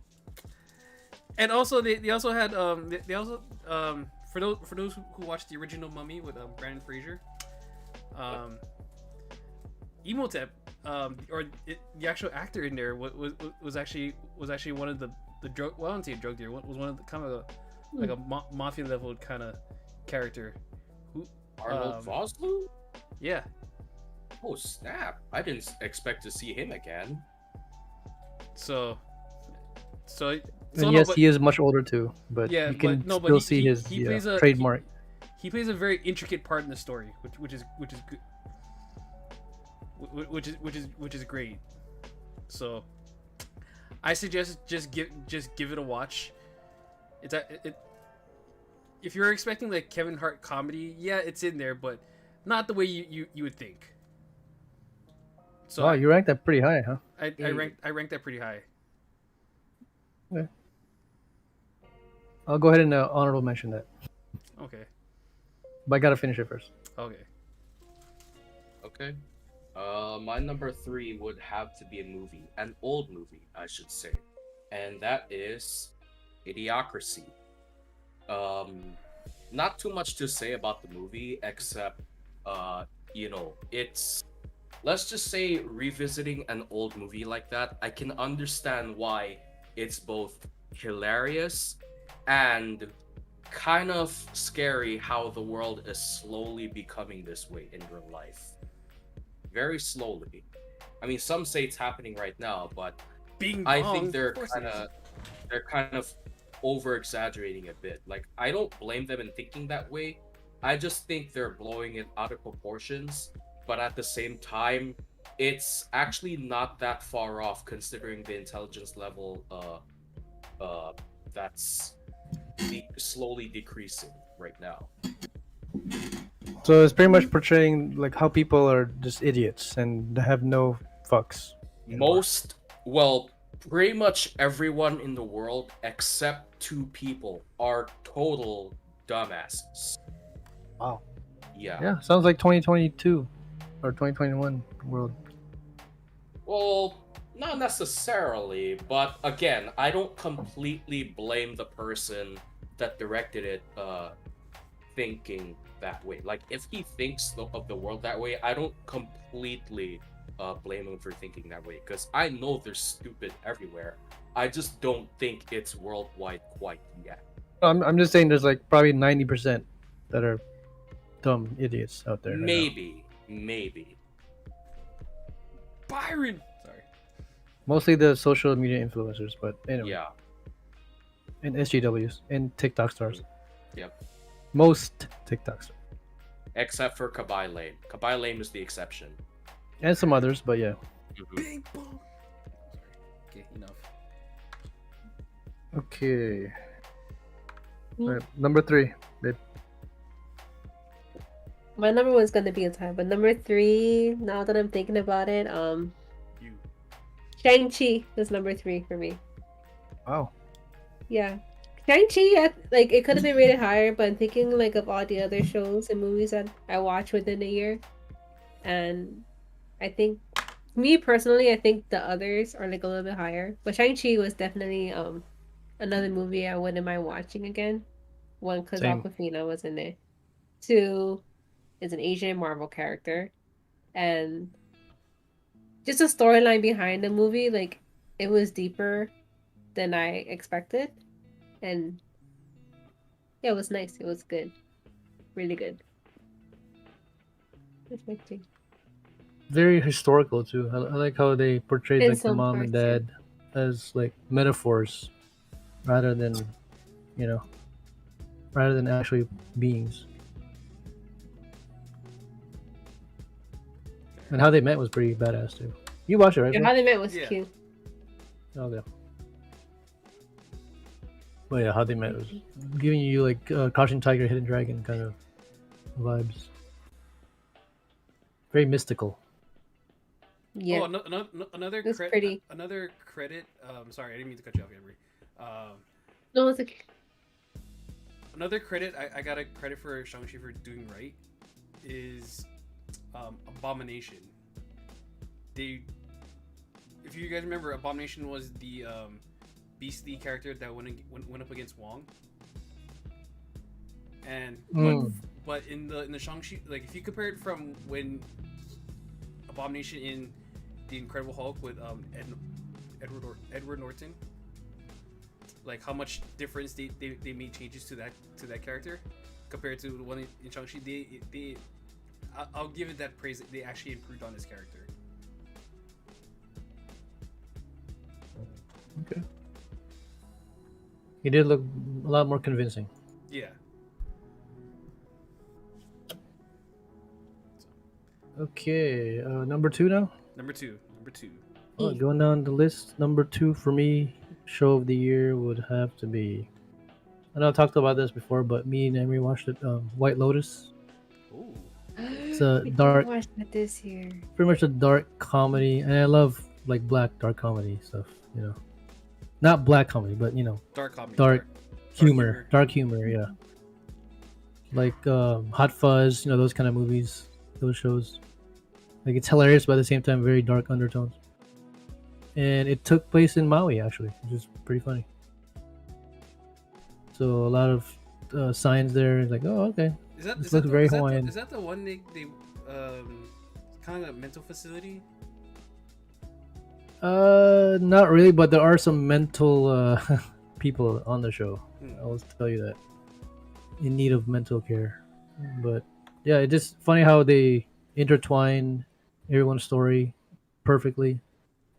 and also they also had they also for those who watched the original Mummy with Brandon Fraser, Emotep, the actual actor in there was actually one of the drug. Well, I don't say drug dealer. Was one of the kind of like a mafia level kind of character. Who Arnold Vosloo? Yeah. Oh snap! I didn't expect to see him again. So and yes, he is much older too, but yeah, you can but still see his trademark. He plays a very intricate part in the story, which is good. Which is great. So I suggest just give it a watch. If you're expecting like Kevin Hart comedy, yeah, it's in there, but not the way you would think. So wow, you ranked that pretty high, huh? I ranked that pretty high. Okay. I'll go ahead and honorable mention that. Okay. But I gotta finish it first. Okay. Okay. My number 3 would have to be a movie, an old movie, I should say, and that is Idiocracy. Not too much to say about the movie, except, it's, let's just say, revisiting an old movie like that, I can understand why it's both hilarious and kind of scary how the world is slowly becoming this way in real life. Very slowly. I mean, some say it's happening right now, but I think they're kind of over exaggerating a bit. Like, I don't blame them in thinking that way. I just think they're blowing it out of proportions, but at the same time, it's actually not that far off considering the intelligence level that's slowly decreasing right now. So it's pretty much portraying like how people are just idiots and have no fucks. Pretty much everyone in the world except 2 people are total dumbasses. Wow. Yeah. Sounds like 2022 or 2021 world. Well, not necessarily, but again, I don't completely blame the person that directed it thinking that way. Like, if he thinks of the world that way, I don't completely blame him for thinking that way, because I know there's stupid everywhere. I just don't think it's worldwide quite yet. I'm just saying there's like probably 90% that are dumb idiots out there. Maybe. Byron. Sorry. Mostly the social media influencers, but anyway. Yeah. And SGWs and TikTok stars. Yep. Most TikTok stars. Except for Kabai Lame. Kabai Lame is the exception. And some others, but yeah. Bing bong. Okay, enough. Okay. All right, number 3, babe. My number 1's gonna be a tie, but number 3, now that I'm thinking about it, You. Shang-Chi was number 3 for me. Wow. Yeah. Shang-Chi, like, it could have been rated higher, but I'm thinking, like, of all the other shows and movies that I watched within a year. And I think, me personally, I think the others are, like, a little bit higher. But Shang-Chi was definitely another movie I wouldn't mind watching again. 1, because Awkwafina was in it. 2, is an Asian Marvel character. And just the storyline behind the movie, like, it was deeper than I expected. And yeah, it was nice. It was good. Really good. That's my thing. Very historical too. I like how they portrayed In like the some mom and parts, yeah. dad as like metaphors rather than actually beings. And how they met was pretty badass too. You watched it, right? Yeah, babe? how they met was Yeah. cute. Okay. But yeah, how they met was giving you like Crouching Tiger, Hidden Dragon kind of vibes. Very mystical. Yeah. Another It's pretty. another credit. Sorry, I didn't mean to cut you off, Emery. No, it's okay. Another credit I got a credit for Shang-Chi for doing right is Abomination. If you guys remember, Abomination was the beastly character that went up against Wong. And but in the Shang-Chi, like if you compare it from when Abomination in the Incredible Hulk with Edward Norton, like how much difference they made changes to that character compared to the one in Shang-Chi, I'll give it that praise. They actually improved on his character. Okay. He did look a lot more convincing. Yeah. Okay, number 2 now. Number two. Oh, going down the list, number 2 for me, show of the year would have to be. I know I talked about this before, but me and Emery watched it. White Lotus. Ooh. It's a dark, I watched it this year. pretty much a dark comedy, and I love like black dark comedy stuff. You know, not black comedy, but you know, Dark comedy. dark humor, dark humor. Yeah, like Hot Fuzz. You know, those kind of movies, those shows. Like it's hilarious, but at the same time, very dark undertones. And it took place in Maui, actually, which is pretty funny. So a lot of signs there, like, oh, okay. This looks very Hawaiian. Is that the one they kind of a mental facility? Not really, but there are some mental people on the show. I'll tell you that. In need of mental care. But yeah, it's just funny how they intertwine everyone's story perfectly,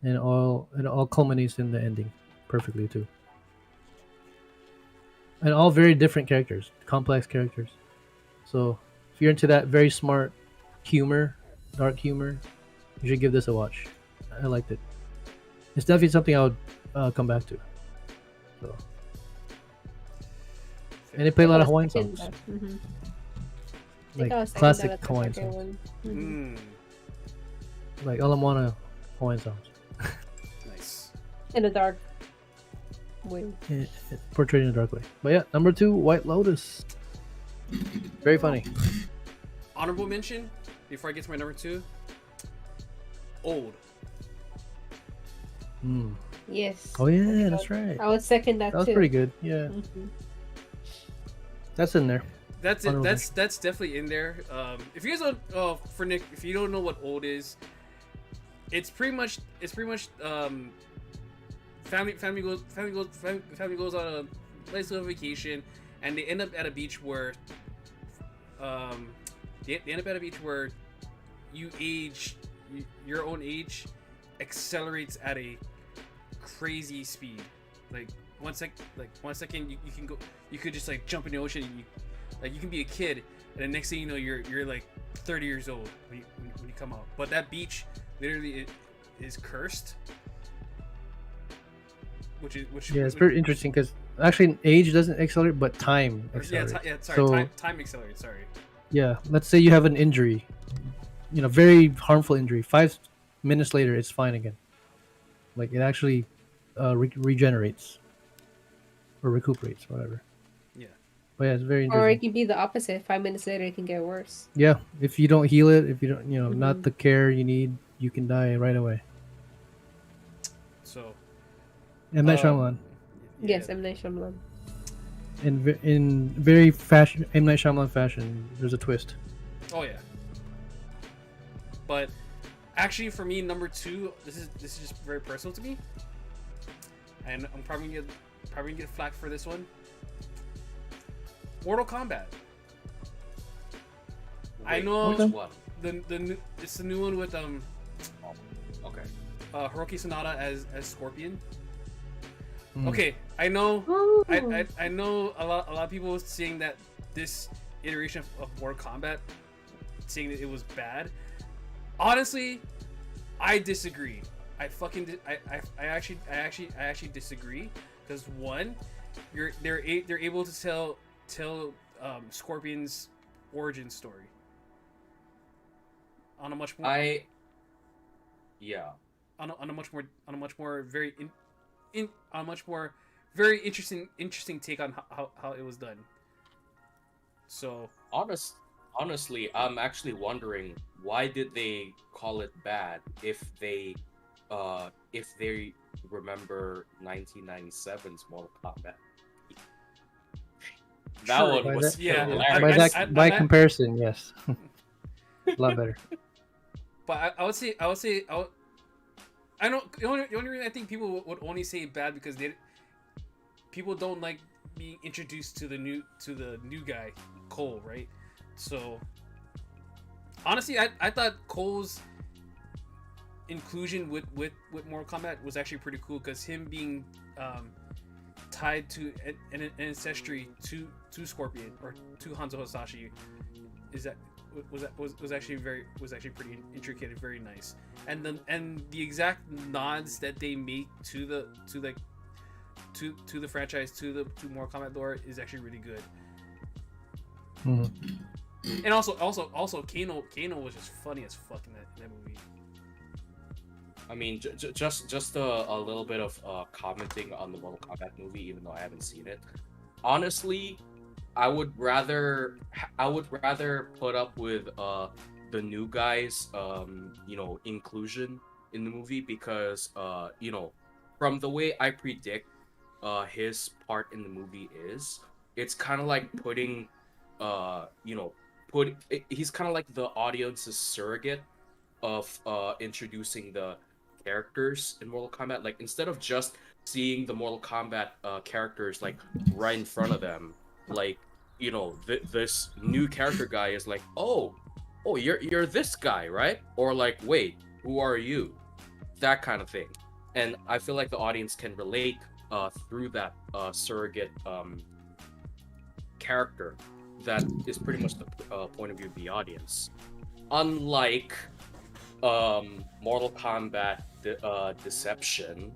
and it all culminates in the ending perfectly too. And all very different characters, complex characters. So if you're into that very smart humor, dark humor, you should give this a watch. I liked it. It's definitely something I would come back to. So, and they play a lot of Hawaiian songs, like classic Hawaiian songs, like Alamana Hawaiian songs. Nice. In a dark way. Portrayed in a dark way. But yeah, number 2, White Lotus. Very funny. Honorable mention before I get to my number 2. Old. Yes. Oh yeah, that's right. I would second that That was too. pretty good. Yeah. That's in there. That's it. That's definitely in there. If you guys don't, for Nick, if you don't know what Old is, it's pretty much family goes on a nice little vacation, and they end up at a beach where you age, your own age accelerates at a crazy speed. Like one second you could just like jump in the ocean, and you can be a kid, and the next thing you know you're like 30 years old when you come out. But that beach literally is cursed. Which it's very interesting because actually age doesn't accelerate, but time accelerates. Time accelerates. Sorry. Yeah, let's say you have an injury, very harmful injury. 5 minutes later, it's fine again. Like it actually regenerates or recuperates, whatever. Yeah. But yeah, it's very interesting. Or it could be the opposite. 5 minutes later, it can get worse. Yeah, if you don't heal it, if you don't, not the care you need, you can die right away. So. M. Night Shyamalan. Yes, M. Night Shyamalan. In very M. Night Shyamalan fashion, there's a twist. Oh yeah. But actually, for me, number 2, this is just very personal to me, and I'm probably gonna get flack for this one. Mortal Kombat. I know it's the new one with Okay. Hiroki Sanada as Scorpion. Okay, I know. I know a lot of people saying that this iteration of Mortal Kombat, saying that it was bad. Honestly, I disagree. I actually disagree because one, they're able to tell Scorpion's origin story on a much more Yeah. on a much more on a much more very interesting take on how it was done. So Honestly, I'm actually wondering why did they call it bad if they remember 1997's Mortal Kombat. That True. one By was that- Yeah, hilarious. By comparison, yes, a lot better. but I would say I don't. The only reason I think people would only say bad because people don't like being introduced to the new guy, Cole, right? So honestly, I thought Cole's inclusion with Mortal Kombat was actually pretty cool because him being tied to an ancestry to Scorpion or to Hanzo Hasashi was actually pretty intricate and very nice. And the exact nods that they make to the franchise to Mortal Kombat lore is actually really good. And also Kano was just funny as fuck in that movie. I mean, just a little bit of commenting on the Mortal Kombat movie, even though I haven't seen it. Honestly, I would rather put up with the new guy's inclusion in the movie because from the way I predict his part in the movie it's kind of like putting he's kind of like the audience's surrogate of introducing the characters in Mortal Kombat. Like instead of just seeing the Mortal Kombat characters like right in front of them, like this new character guy is like, oh, you're this guy, right? Or like, wait, who are you? That kind of thing. And I feel like the audience can relate through that surrogate character that is pretty much the point of view of the audience. Unlike Mortal Kombat Deception,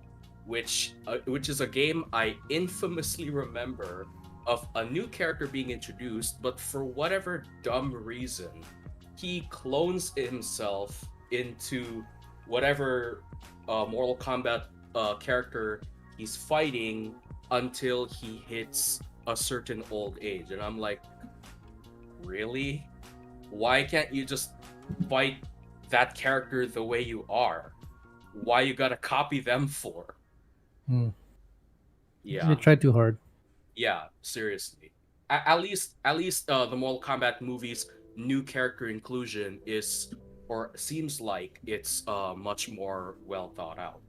which is a game I infamously remember of a new character being introduced, but for whatever dumb reason, he clones himself into whatever Mortal Kombat character he's fighting until he hits a certain old age. And I'm like, really? Why can't you just fight that character the way you are? Why you gotta copy them for? Yeah. They tried too hard. Yeah, seriously. At least the Mortal Kombat movies new character inclusion is or seems like it's much more well thought out.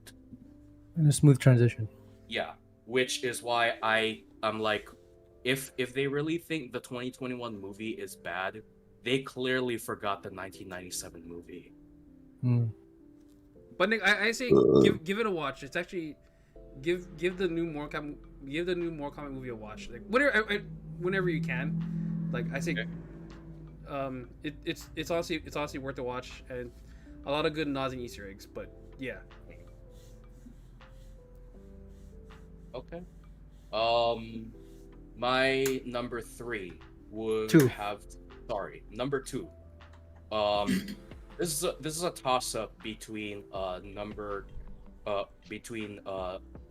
And a smooth transition. Yeah, which is why I'm like, if they really think the 2021 movie is bad, they clearly forgot the 1997 movie. But Nick, I say give it a watch. It's actually give the new Mortal Kombat movie a watch. Like whenever you can. Like I say, it's honestly worth a watch and a lot of good nods and Easter eggs. But yeah. Okay. My number 3 would have. Sorry, number 2. This is a toss up between a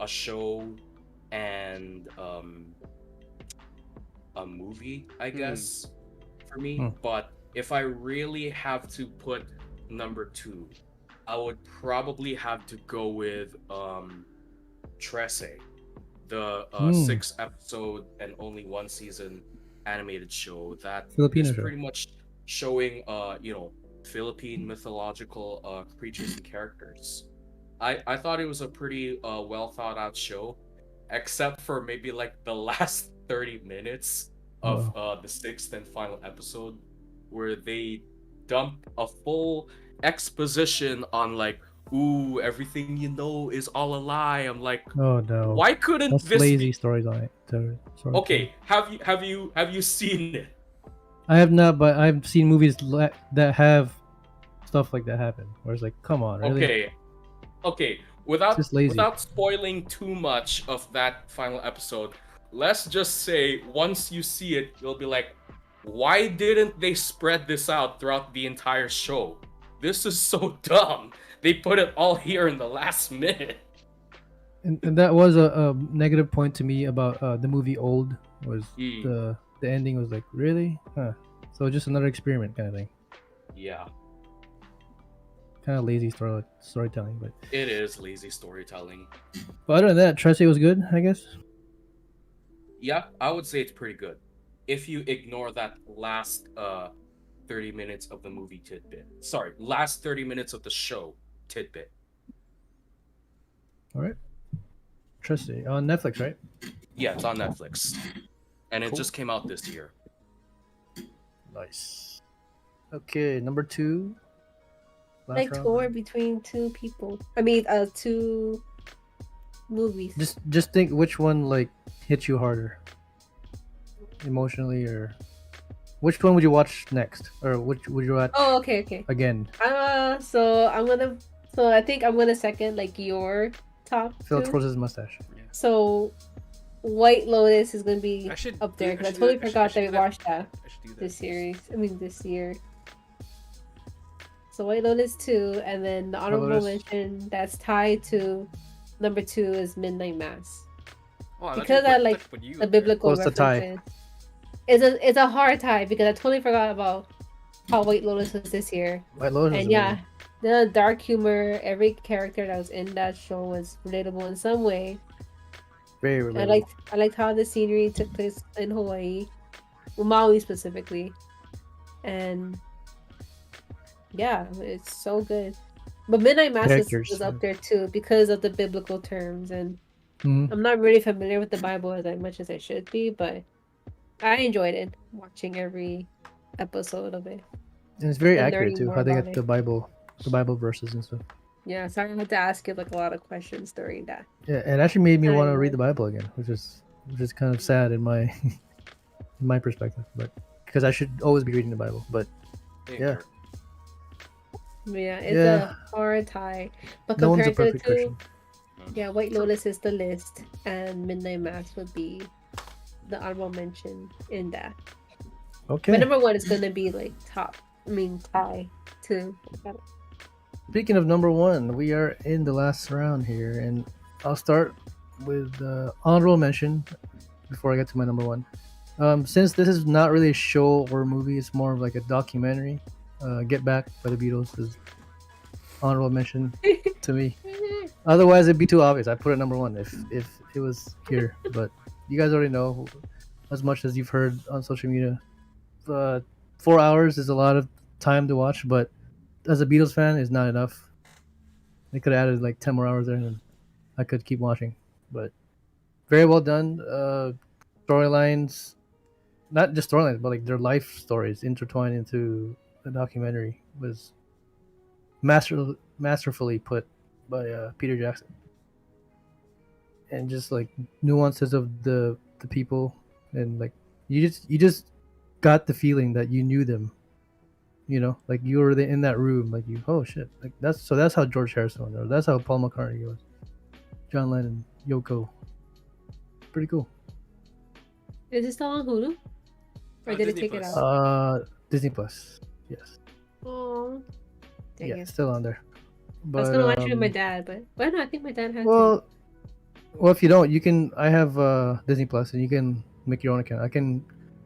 show and a movie, I guess, for me. But if I really have to put number 2, I would probably have to go with Trece, the 6-episode and only 1 season animated show that Filipino is show. pretty much showing Philippine mythological creatures and characters. I thought it was a pretty well thought out show, except for maybe like the last 30 minutes of the 6th and final episode, where they dump a full exposition on like, ooh, everything you know is all a lie. I'm like, oh no, why couldn't that's this lazy be... stories on it. Okay, have you seen it? I have not, but I've seen movies that have stuff like that happen. Where it's like, come on, really? Okay. Without It's just lazy. without spoiling too much of that final episode, let's just say once you see it, you'll be like, why didn't they spread this out throughout the entire show? This is so dumb. They put it all here in the last minute. And that was a negative point to me about the movie Old, was Mm. the ending was like, really? Huh. So just another experiment kind of thing. Yeah, Kind of lazy storytelling, but it is lazy storytelling. other than that, Tracy was good, I guess. Yeah, I would say it's pretty good. If you ignore that last 30 minutes of the movie tidbit. Sorry, last 30 minutes of the show tidbit. All right. Tracy on Netflix, right? Yeah, it's on Netflix. And it Cool. just came out this year. Nice. Okay, number 2. Last Like round. tour between two people. I mean, two movies. Just think which one like hit you harder emotionally, or which one would you watch next, or which would you watch Oh, okay. again? So I think I'm gonna second like your top Phil two. twirls his mustache. So White Lotus is gonna be I should up there do- because I should do totally that- I forgot should that we do that. watched that I should do that. this series. I mean this year. So White Lotus 2, and then the honorable Lotus. mention that's tied to number 2 is Midnight Mass. Oh, thought Because you I put- like put you The up there. biblical What's the tie? references. It's a hard tie because I totally forgot about how White Lotus was this year. White Lotus. And yeah, the dark humor, every character that was in that show was relatable in some way. very I relatable. liked how the scenery took place in Hawaii, well, Maui specifically, and yeah, it's so good. But Midnight Mass Characters, was yeah. up there too because of the biblical terms, and Mhm. I'm not really familiar with the Bible as much as I should be, but I enjoyed it watching every episode of it. And it's very and accurate learning too. more How they about get it. the Bible verses and stuff. Yeah, so I had to ask you like a lot of questions during that. Yeah, it actually made me I want to know. read the Bible again, which is kind of sad in my in my perspective, but because I should always be reading the Bible. But Hey, Yeah. Kurt. Yeah, it's Yeah. a hard tie. But no one's a compared to the perfect two, Christian. yeah, White Lotus is the list, and Midnight Mass would be the honorable mention in that. Okay. But number 1 is gonna be like tie too. Speaking of number 1, we are in the last round here, and I'll start with honorable mention before I get to my number 1. Since this is not really a show or a movie, it's more of like a documentary. Get Back by the Beatles is honorable mention to me. Otherwise, it'd be too obvious. I put it number 1 if it was here. But you guys already know, as much as you've heard on social media. 4 hours is a lot of time to watch, but as a Beatles fan, is not enough. They could have added like 10 more hours there, and I could keep watching. But very well done. Storylines, not just storylines, but like their life stories intertwined into the documentary was masterfully put by Peter Jackson. And just like nuances of the people, and like you just got the feeling that you knew them. You know, like you were in that room, like oh shit, like that's how George Harrison was, or that's how Paul McCartney was, John Lennon, Yoko. Pretty cool. Is it still on Hulu? Or did it Disney take it Plus. out? Disney Plus, yes, Oh, dang yeah, it. still on there. I was But gonna watch it with my dad, but no, I think my dad has well, if you don't, you can. I have Disney Plus, and you can make your own account. I can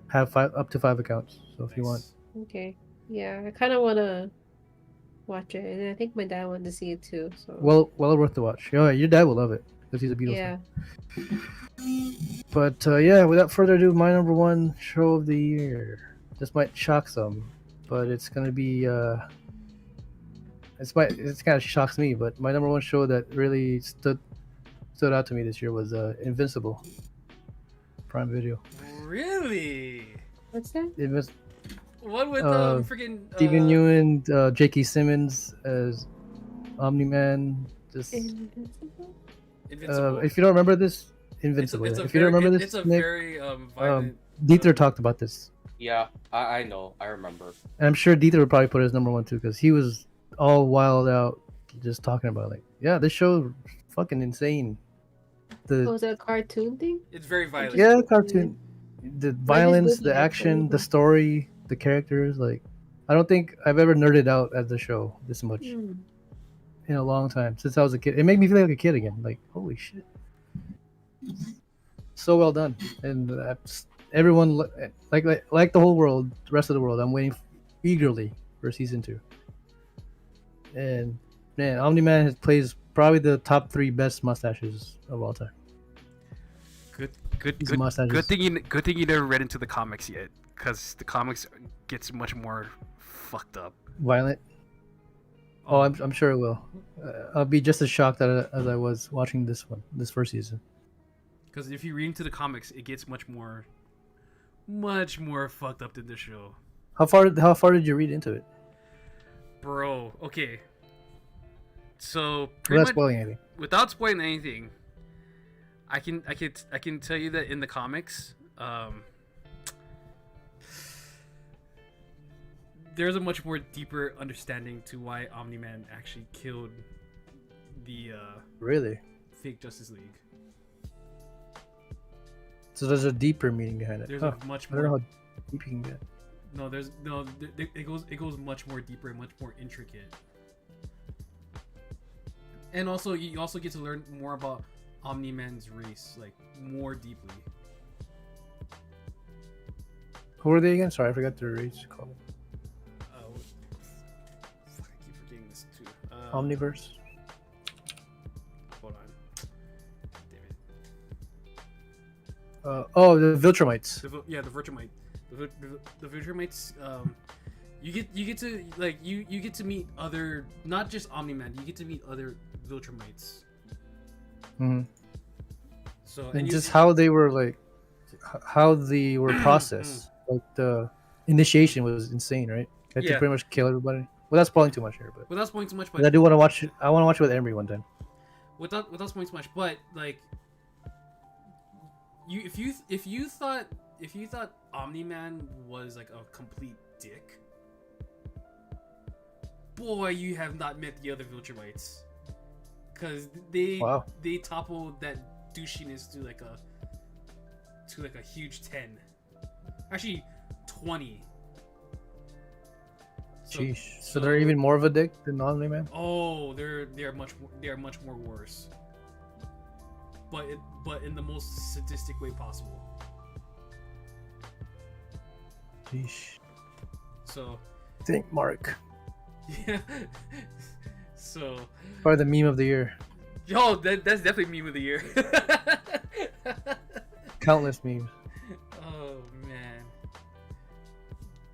have up to 5 accounts. So if you want, it. Okay. Yeah, I kind of want to watch it, and I think my dad wanted to see it too. So well worth the watch. Oh, your dad will love it because he's a Beatles yeah. fan. But yeah, without further ado, my number 1 show of the year. This might shock some, but it's gonna be it's kind of shocks me. But my number 1 show that really stood out to me this year was Invincible. Prime Video. Really? What's that? It was What with freaking Stephen Ewan, J.K. Simmons as Omni-Man. Just Invincible? if you don't remember this, Invincible. It's a if you don't remember this, it's a Nick, very violent. Dieter talked about this. Yeah, I know. I remember. And I'm sure Dieter would probably put it as number 1 too, because he was all wild out just talking about like, yeah, this show fucking insane. The Was it a cartoon thing? It's very violent. yeah, cartoon, the violence, the looking at action, them. the story, the characters. Like, I don't think I've ever nerded out at the show this much Hmm. in a long time since I was a kid. It made me feel like a kid again. Like, holy shit, so well done. And everyone, like the whole world, the rest of the world, I'm waiting eagerly for season 2. And man, Omni Man plays probably the top 3 best mustaches of all time. These mustaches. Good thing you never read into the comics yet, because the comics gets much more fucked up. Violent. Oh, I'm sure it will. I'll be just as shocked as I was watching this first season. Because if you read into the comics, it gets much more fucked up than the show. How far did you read into it? Bro, okay. So Without spoiling anything. Without spoiling anything, I can tell you that in the comics, there's a much more deeper understanding to why Omni-Man actually killed the Really? fake Justice League. So there's a deeper meaning behind it. There's Huh. a much I don't know more. how deep you can get. No, it goes much more deeper and much more intricate. And also, you also get to learn more about Omni-Man's race, like, more deeply. Who are they again? Sorry, I forgot the race called. Fuck, I keep forgetting this too. Omniverse. Hold on. Damn it. Oh, the Viltrumites. The Virtuemite. The Virtuemites. You get to like you get to meet other, not just Omni-Man. You get to meet other Viltrumites. Mm-hmm. So And just how they were how they were processed. Like the initiation was insane, right? You had to Yeah. pretty much kill everybody. Without spoiling too much here, but without spoiling too much, I but do want to watch it. I want to watch it with Emery one time. without spoiling too much, but like if you thought Omni-Man was like a complete dick, boy, you have not met the other Viltrumites, because they topple that douchiness to like a huge 10, actually 20. Sheesh. So they're even more of a dick than Omni-Man? Oh, they're much more worse. But in the most sadistic way possible. Sheesh. So. Think Mark. Yeah. So. Probably the meme of the year. Yo, that's definitely meme of the year. Countless memes. Oh man.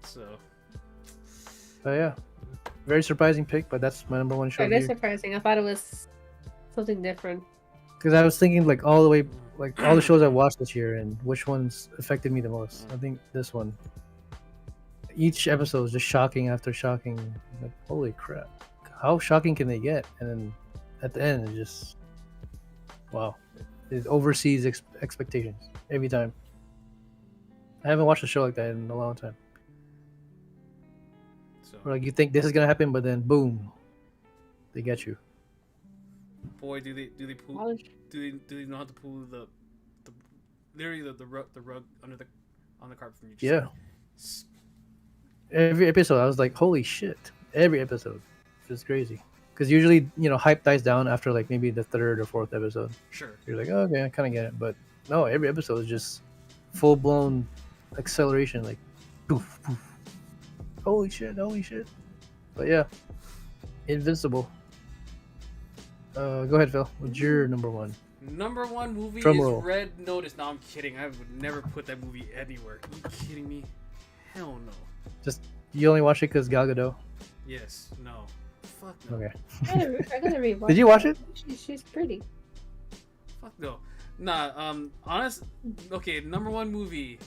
So. Yeah, very surprising pick, but that's my number one show. It is surprising. I thought it was something different. Because I was thinking like all the way, like all the shows I watched this year, and which ones affected me the most. I think this one. Each episode is just shocking after shocking. Like, holy crap! How shocking can they get? And then at the end, it just wow, it oversees expectations every time. I haven't watched a show like that in a long time. Where, like, you think this is gonna happen, but then boom, they get you. Boy, do they pull? Do they know how to pull the literally the rug on the carpet from each Yeah. side? Every episode, I was like, holy shit! Every episode, it's just crazy. Because usually, hype dies down after like maybe the 3rd or 4th episode. Sure. You're like, oh, okay, I kind of get it, but no, every episode is just full blown acceleration, like poof poof. Holy shit! But yeah, Invincible. Go ahead, Phil. What's your number one? Number one movie Drum is roll. Red Notice. No, I'm kidding. I would never put that movie anywhere. Are you kidding me? Hell no. Just you only watch it because Gal Gadot. Yes. No. Fuck no. Okay. I gotta rewatch. Did you watch it? She's pretty. Fuck no. Nah. Okay. Number one movie.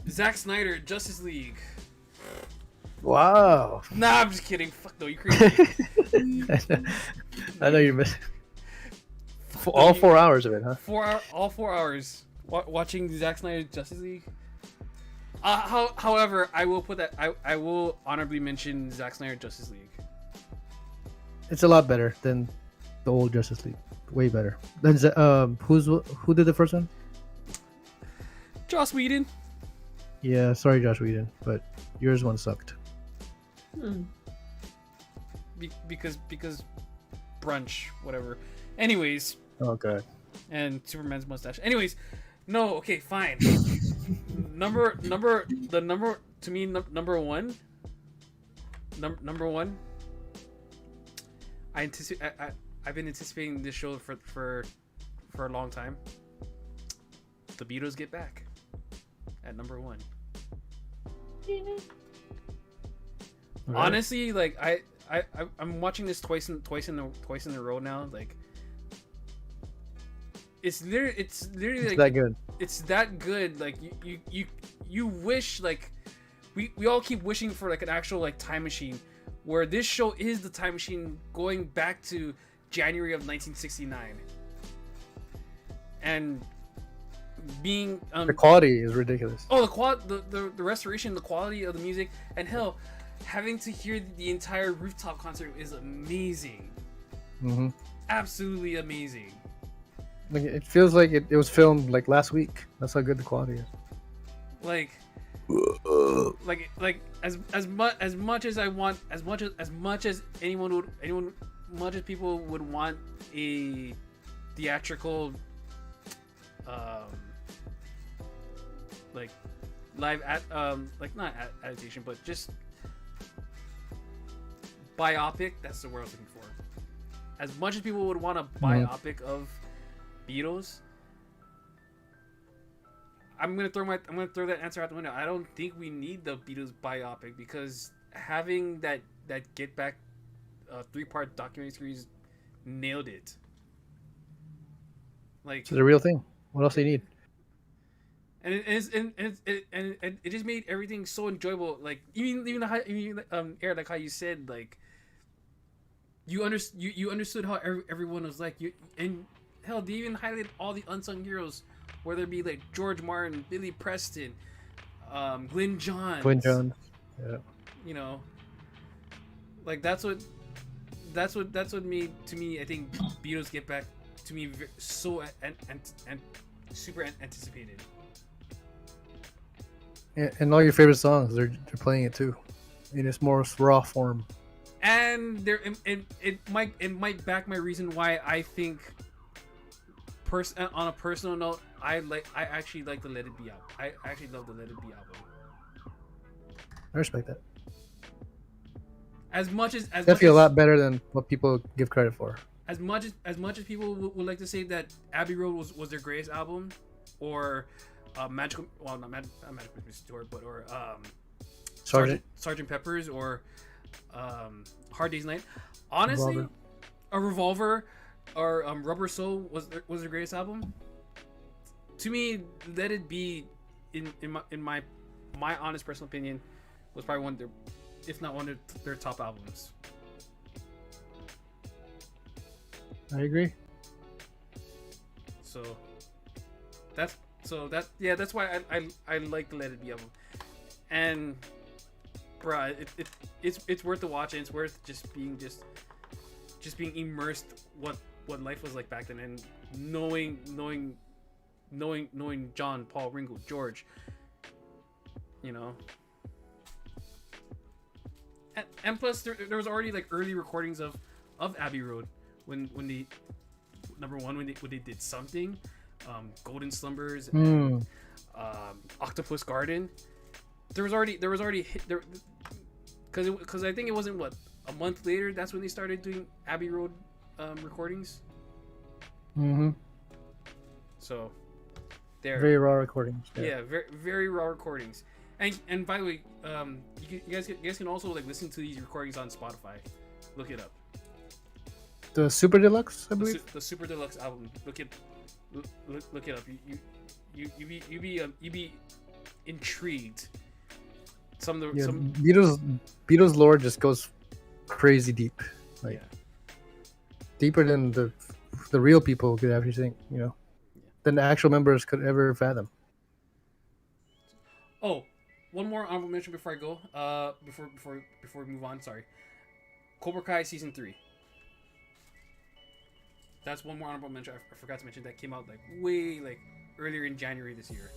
Zack Snyder, Justice League. Wow. Nah, I'm just kidding. Fuck no, you crazy. I know you're missing. All 4 hours of it, huh? All 4 hours watching Zack Snyder's Justice League. However, I will put that. I will honorably mention Zack Snyder Justice League. It's a lot better than the old Justice League. Way better. Then who did the first one? Joss Whedon. Yeah, sorry, Josh Whedon, but yours one sucked. Because brunch, whatever. Anyways, Oh god. and Superman's mustache. Anyways, no, okay, fine. number to me number one. Number one. I've been anticipating this show for a long time. The Beatles Get Back at number one. Alright. Honestly, like I'm watching this twice in a row now. Like it's literally It's like that good. it's that good. Like you wish, like we all keep wishing for like an actual like time machine, where this show is the time machine going back to January of 1969, and being The quality is ridiculous. oh the restoration, the quality of the music, and hell, having to hear the entire rooftop concert is amazing. Mm-hmm. Absolutely amazing. Like it feels like it was filmed like last week. That's how good the quality is. Like as much as I want, as much as much as people would want a theatrical like live like not adaptation, but just biopic. That's the word I was looking for. As much as people would want a biopic of Beatles, I'm gonna throw that answer out the window. I don't think we need the Beatles biopic, because having that Get Back 3-part documentary series nailed it. Like It's a real thing. What else do you need? and it just made everything so enjoyable. Like even how Eric, like how you said, like you understood how everyone was like you, and hell, they even highlighted all the unsung heroes, whether it be like George Martin, Billy Preston, Glyn Johns. Yeah. You know, like that's what made, to me, I think Beatles Get Back to me so and super anticipated. And all your favorite songs, they're playing it too, in its more raw form. And it might back my reason why I think on a personal note, I actually like the Let It Be album. I actually love the Let It Be album. I respect that. As much as Definitely a lot better than what people give credit for. as much as people would like to say that Abbey Road was their greatest album, or Magical, well, not Magical Christmas Tour, but or Sergeant Pepper's, or Hard Day's Night. Honestly, a Revolver or Rubber Soul was their greatest album. To me, Let It Be, in my honest personal opinion, was probably one of their, if not one of their top albums. I agree. That's why I like the Let It Be album. And bruh, it's worth the watch, and it's worth just being immersed what life was like back then, and knowing John, Paul, Ringo, George, you know. And plus there was already like early recordings of Abbey Road when they did Something, Golden Slumbers, and Octopus Garden. There was already there, because I think it wasn't a month later, that's when they started doing Abbey Road recordings. Mm-hmm. So there, very raw recordings. Yeah, very very raw recordings. And by the way, you guys can also like listen to these recordings on Spotify. Look it up. The Super Deluxe, I believe. The Super Deluxe album. Look it up. You be intrigued. Beatles lore just goes crazy deep, like deeper than the real people could ever think, than the actual members could ever fathom. Oh, one more honorable mention before I go. Before we move on, sorry. Cobra Kai season 3. that's one more honorable mention I forgot to mention that came out like way like earlier in January this year.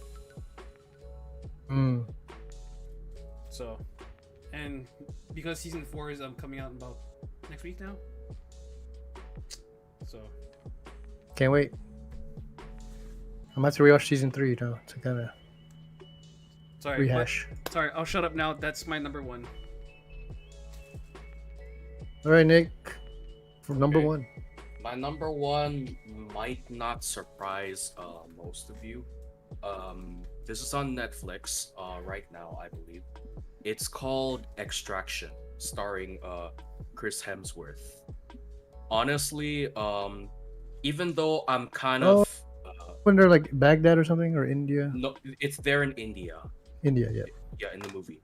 Mm. So, and because season 4 is coming out in about next week now, so Can't wait. I'm about to rewatch season 3 now to kind of sorry. rehash. Sorry, I'll shut up now. That's my number 1. All right, Nick, for number Okay. 1. My number 1 might not surprise most of you. This is on Netflix right now, I believe. It's called Extraction, starring Chris Hemsworth. Honestly, even though I'm kind Oh. of When they're like Baghdad or something, or India. no, it's there in India. India, yeah. Yeah, in the movie.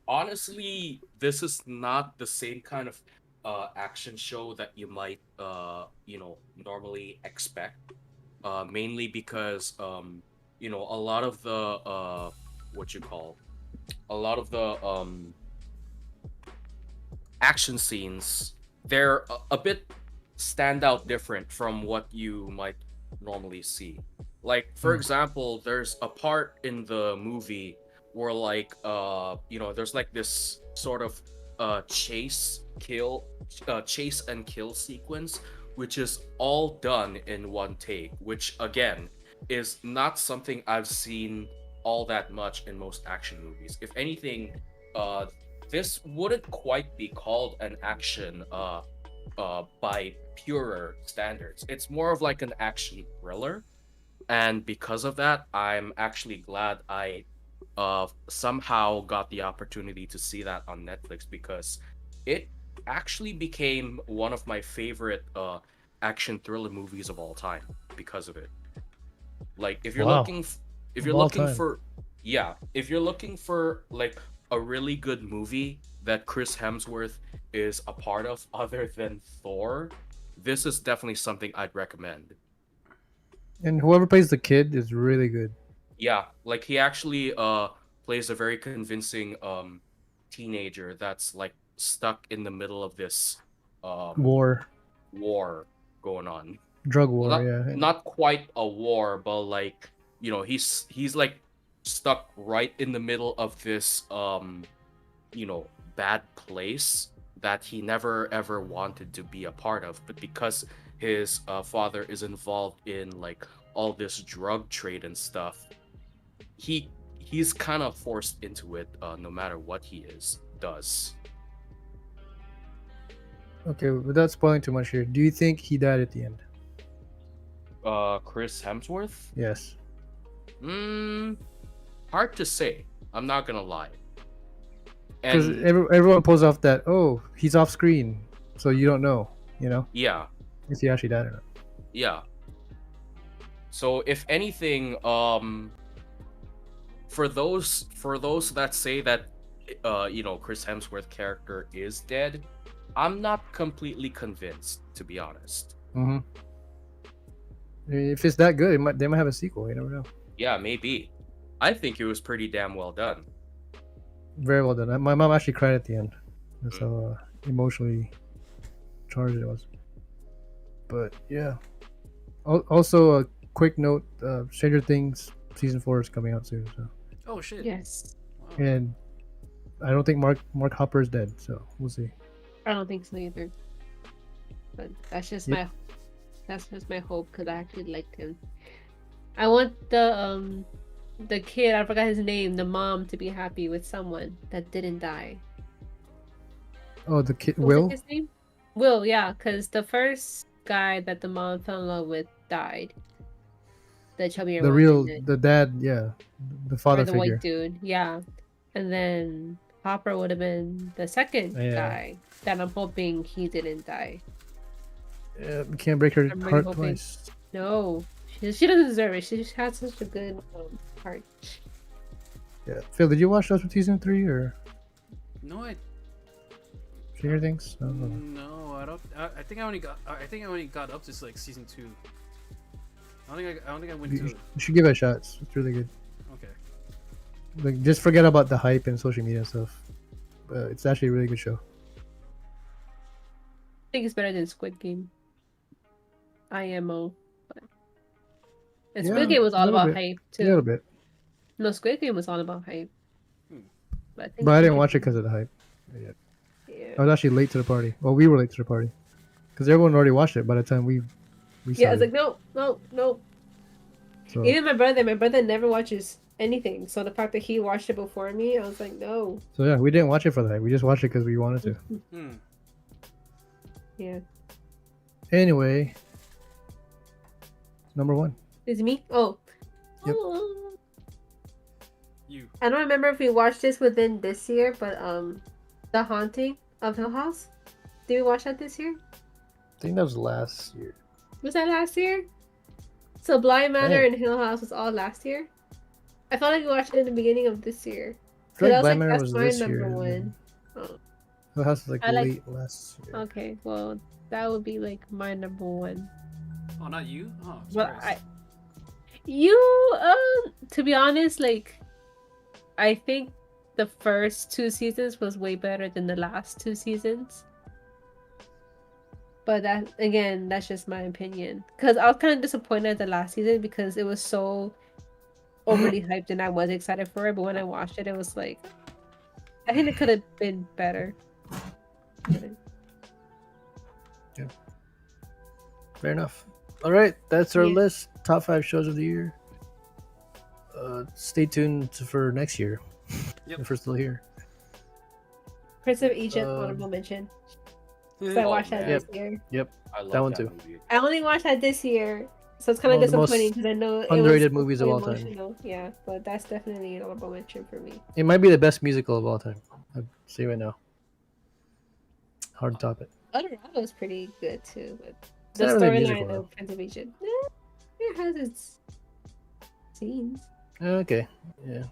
Honestly, this is not the same kind of action show that you might normally expect. Mainly because a lot of the a lot of the action scenes, they're a bit stand out different from what you might normally see. Like, for example, there's a part in the movie where there's like this sort of chase and kill sequence, which is all done in one take, which again is not something I've seen all that much in most action movies. If anything, this wouldn't quite be called an action by purer standards. It's more of like an action thriller, and because of that, I'm actually glad I somehow got the opportunity to see that on Netflix, because it actually became one of my favorite action thriller movies of all time because of it. Like, if you're Wow. looking if you're Of all looking time. for if you're looking for like a really good movie that Chris Hemsworth is a part of other than Thor, this is definitely something I'd recommend. And whoever plays the kid is really good. Yeah, like he actually plays a very convincing teenager that's like stuck in the middle of this War, going on. drug Well, war, yeah. not quite a war, but like, he's like stuck right in the middle of this bad place that he never ever wanted to be a part of, but because his father is involved in like all this drug trade and stuff, he's kind of forced into it no matter what he does. Okay, without spoiling too much here, do you think he died at the end? Chris Hemsworth? Yes. Hard to say. I'm not gonna lie. Because And everyone pulls off that, oh, he's off screen, so you don't know, yeah, if he actually died or not. yeah. So if anything, for those that say that Chris Hemsworth character is dead, I'm not completely convinced, to be honest. Mm-hmm. I mean, if it's that good, they might have a sequel. You never know. Yeah, maybe. I think it was pretty damn well done. Very well done. My mom actually cried at the end. That's how emotionally charged it was. But yeah. Also, a quick note: Stranger Things season 4 is coming out soon. So. Oh shit. Yes. Wow. And I don't think Mark Hopper is dead, so we'll see. I don't think so either. But that's just Yep. my hope, because I actually liked him. I want the kid, I forgot his name, the mom, to be happy with someone that didn't die. Oh, the kid What was Will. his name? Will, yeah, because the first guy that the mom fell in love with died. The chubby The dad, yeah, the father or the figure. white dude, yeah. And then Hopper would have been the second Yeah. guy that I'm hoping he didn't die. Yeah, we can't break her I'm really heart hoping. twice. No, she doesn't deserve it. She just had such a good heart. Yeah, Phil, did you watch those with season 3 or No, Stranger Things? No. no, I don't. I think I only got up to like season 2. I don't think I went to. You should give it a shot. It's really good. Okay. Like, just forget about the hype and social media stuff. It's actually a really good show. I think it's better than Squid Game. IMO. But... And Yeah, Squid Game was a all little about bit. hype A little too. bit. No, Squid Game was all about hype. Hmm. But I think But I it's didn't watch it interesting. because of the hype. Yeah. Yeah. I was actually late to the party. Well, we were late to the party because everyone already watched it by the time we Yeah, I was started. like, no. So Even my brother never watches anything. So the fact that he watched it before me, I was like, no. yeah, we didn't watch it for the hype. We just watched it because we wanted to. Hmm. Yeah. Anyway, number 1. Is it me? Oh. Yep. Oh. You. I don't remember if we watched this within this year, but The Haunting of Hill House. Did we watch that this year? I think that was last year. Was that last year? So Blind Manor Dang. and Hill House was all last year? I felt like we watched it in the beginning of this year. I feel Because I like was Blind like, Manor that's was my this number year. one. Oh, The house was like I like- late last year. okay. Well, that would be like my number one. Oh, not you? Oh, I'm But surprised. to be honest, like, I think the first 2 seasons was way better than the last 2 seasons. But that, again, that's just my opinion. Because I was kind of disappointed at the last season because it was so overly hyped and I was excited for it. But when I watched it, it was like, I think it could have been better. Fair enough. All right, that's our Yeah. list. Top 5 shows of the year. Stay tuned for next year. Yep. If we're still here. Prince of Egypt, Um, honorable mention. 'Cause I Oh, watched that man. this year. I love That one too. movie. I only watched that this year, so it's kind of One of the most disappointing because I know it underrated was movies of so all time. emotional. Yeah, but that's definitely an honorable mention for me. It might be the best musical of all time. I'd say right now. Hard to top it. Colorado is pretty good too, but It's the not really a musical, storyline though. of Prince of Egypt, it has its scenes. Okay, yeah,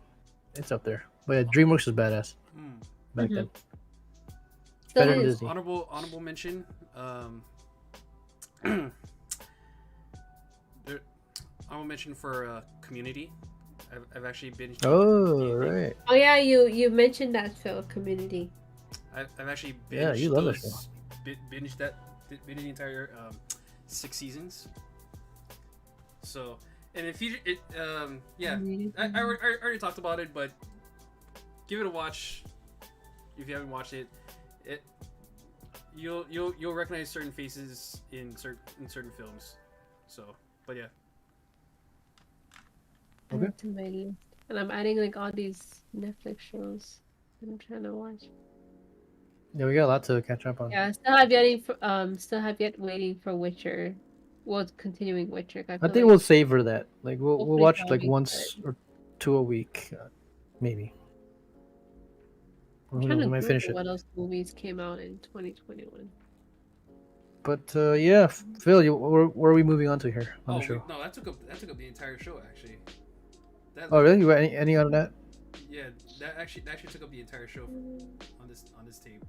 it's up there. But yeah, DreamWorks was badass Hmm. back Mhm. then. Still Better than is. Disney. Honorable mention. There, honorable mention for Community. I've actually binged. Oh right, Oh yeah, you mentioned that Phil Community. I've actually binged. Yeah, you love that those- Binged binged the entire 6 seasons. So, and if you yeah, I already talked about it, but give it a watch if you haven't watched it. You'll recognize certain faces in certain films. So, but yeah. Okay. Add to my list. And I'm adding like all these Netflix shows that I'm trying to watch. yeah, we got a lot to catch up on. Yeah, still have yet waiting for Witcher. Well, continuing Witcher. I feel think like we'll savor that. Like we'll Hopefully watch that'll like be once or 2 a week, maybe. I'm Who trying knows, to we might finish Google it. what else movies came out in 2021. But yeah, Phil, where are we moving on to here on the show? No, that took up the entire show actually. That, Oh really? You got any on that? Yeah, that actually took up the entire show on this tape.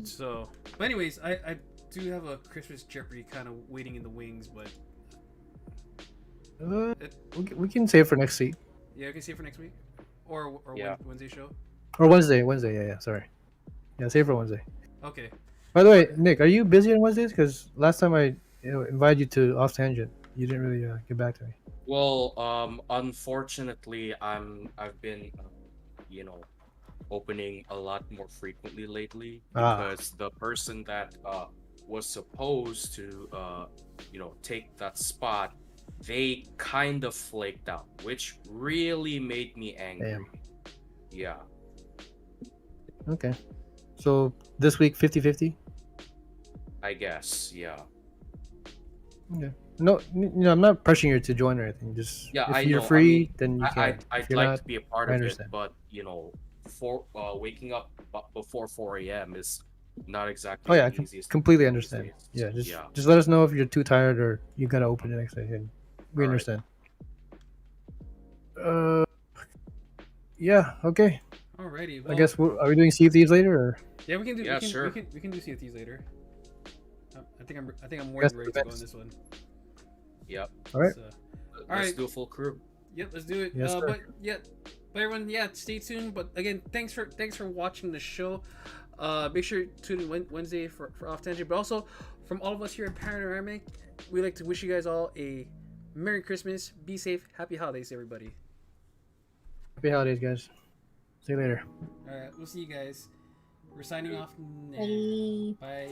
So, but anyways, I do have a Christmas Jeopardy kind of waiting in the wings, but We can save for next week yeah, I can see it for next week or Yeah. Wednesday show. or Wednesday. Yeah, sorry. Yeah, save for Wednesday. Okay. By the way, Nick, are you busy on Wednesdays? Because last time I invited you to Off Tangent, you didn't really get back to me. Well, unfortunately, I've been, opening a lot more frequently lately because the person that was supposed to, take that spot, they kind of flaked out, which really made me angry. Damn. Yeah. Okay. So this week, 50-50? I guess. Yeah. Okay. No, I'm not pressuring you to join or anything. Just Yeah, if I you're know. I free, mean, then you can. I'd If you're like not, to be a part I of it, understand. but waking up before 4 a.m. is not exactly Oh yeah, I the easiest. completely these understand. days. Yeah, just let us know if you're too tired or you gotta open the next day, and we Alright. understand. Yeah. Okay. Alrighty. I Well, guess are we doing Sea of Thieves later, or yeah, we can do. Yeah, we can, sure. we can do Sea of Thieves later. I think I'm more Guess than ready to go on events. this one. Yep. all right? So, Let's Alright. do a full crew. Yep, let's do it. Yes, sir. But everyone, yeah, stay tuned. But again, thanks for watching the show. Make sure to tune in Wednesday for Off Tangent, but also from all of us here at Panoramic, we'd like to wish you guys all a Merry Christmas. Be safe. Happy holidays, everybody. Happy holidays, guys. See you later. All right, we'll see you guys. We're signing off now. Bye.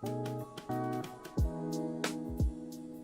Bye.